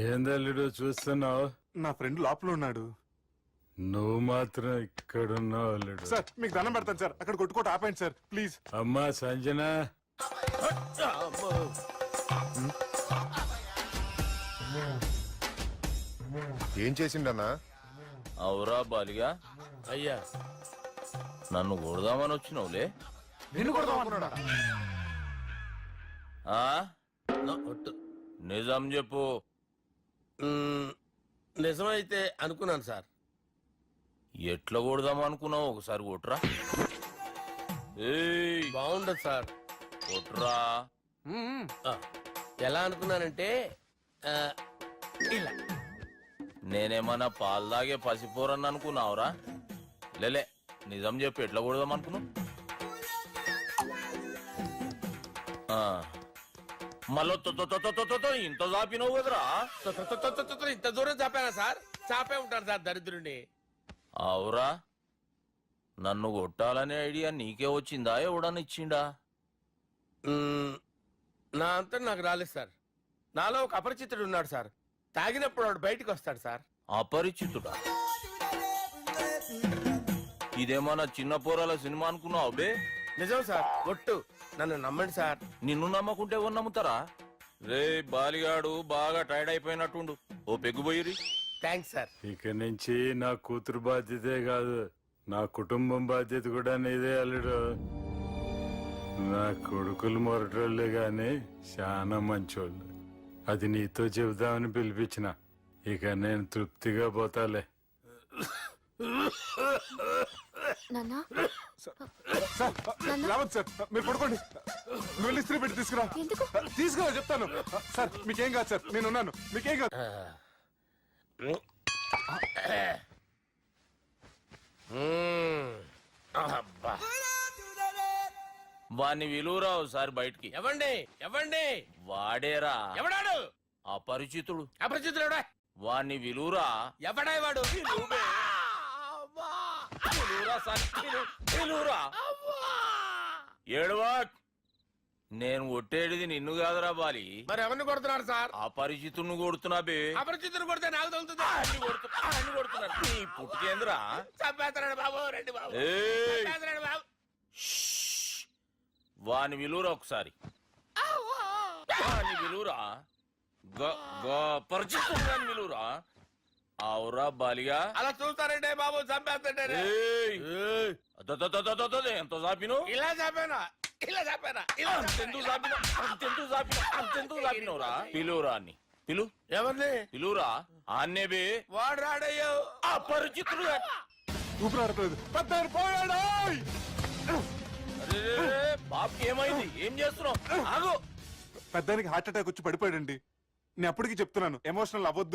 ఏందల్లుడు చూస్తున్నావు? నా ఫ్రెండ్ లోపల ఉన్నాడు. నువ్వు మాత్రం ఇక్కడున్నావు అల్లుడు. సార్ మీకు దండం పెడతాను సార్, అక్కడ కొట్టుకోట ఆపండి సార్ ప్లీజ్. అమ్మా సంజన, ఏం చేసిండన్నా? అవురా బాలిగా, అయ్యా నన్ను కొడదామని వచ్చినావులే. నిన్ను కొడదామన్నాడా? నిజం చెప్పు. నిజమైతే అనుకున్నాను సార్. ఎట్లా కొడదాం అనుకున్నావు? ఒకసారి కొట్రా. బాగుండదు సార్. కొట్రా. ఎలా అనుకున్నానంటే ఇలా. నేనేమన్నా పాలు తాగే పసిపోరని అనుకున్నావురా? లేలే, నిజం చెప్పి ఎట్లా కొడదాం అనుకున్నావు? మళ్ళీ ఇంత చాపినావు కదరా? ఇంత దూరం చాపానా సార్? చాపే ఉంటాను సార్ దరిద్రుడిని. అవురా, నన్ను కొట్టాలనే ఐడియా నీకే వచ్చిందా? ఎవడని ఇచ్చిండా? నా అంతా నాకు రాలేదు సార్. నాలో ఒక అపరిచితుడు ఉన్నాడు సార్. తాగినప్పుడు వాడు బయటకు వస్తాడు సార్. అపరిచితుడా? ఇదేమన్నా చిన్న పోరాల సినిమా అనుకున్నావు బే? నిజం సార్ ఒట్టు నన్ను నమ్మండి సార్. నిన్ను నమ్మకుంటే ఎవరు నమ్ముతారా? రే బాలిగాడు బాగా టైర్డ్ అయిపోయినట్టుండు, ఓ పెగ్గుబోయిరి. Thanks sir. ఇక నుంచి నా కూతురు బాధ్యతే కాదు, నా కుటుంబం బాధ్యత కూడా నీదే అల్లుడు. నా కొడుకులు మొరటోళ్ళే గాని చాలా మంచోళ్ళు. అది నీతో చెబుదామని పిలిపించిన. ఇక నేను తృప్తిగా పోతాలే. రావద్దు సార్, మీరు పడుకోండి. నువ్వు ఇస్త్రీ పెట్టి తీసుకురా. తీసుకురా చెప్తాను. సార్ మీకేం కాదు సార్, నేను ఉన్నాను, మీకేం కాదు. వాణ్ణి విలువరా ఒకసారి బయటికి. ఎవండి ఎవండి వాడేరా ఎవడాడు? అపరిచితుడు. అపరిచితుడు ఎవడా? వాణ్ణి విలువరా. ఎవడా వాడు? విలువరా సార్, విలువరా. ఏడవా, నేను ఒట్టేడిది నిన్ను కాదురా బాలి. మరి ఎవరిని కొడుతున్నారు సార్? అపరిచితుడిని కొడుతున్నా బే. అపరిచితుడు కొడితే నాకు తగులుతుంది. అన్ని కొడుతున్నారు. నీ పుట్టుకేంద్రా? చంపేస్తున్నాడు బాబు, రండి బాబు. ఏయ్! చంపేస్తున్నాడు బాబు. వాని విలువరా ఒకసారి. వాని విలువరా. పరిచితుడు అని విలువరా. అవురా బాలిగా. అలా చూస్తారంటే బాబు, చంపేస్తాడు. ఏయ్! ఎంత చాపిను? ఇలా చంపానా? ఇలా చంపానా? అంతెందుకు చాపిన? అంతెందుకు చాపిన? అంతెందుకు చాపినవురా? పిలువురా అన్ని. పిలు. ఎవరిని? పిలువురా. ఆన్నే బే. వాడు రాడయ్యో. అపరిచితుడు. ఊపిరాడట్లేదు. పెద్దాయన పోయాడు. బాబుకి ఏమైంది? ఏం చేస్తున్నావు? ఆగు. పెద్దానికి హార్ట్ అటాక్ వచ్చి పడిపోయాడండి. నేను అప్పటికి చెప్తున్నాను, ఎమోషనల్ అవ్వద్దు.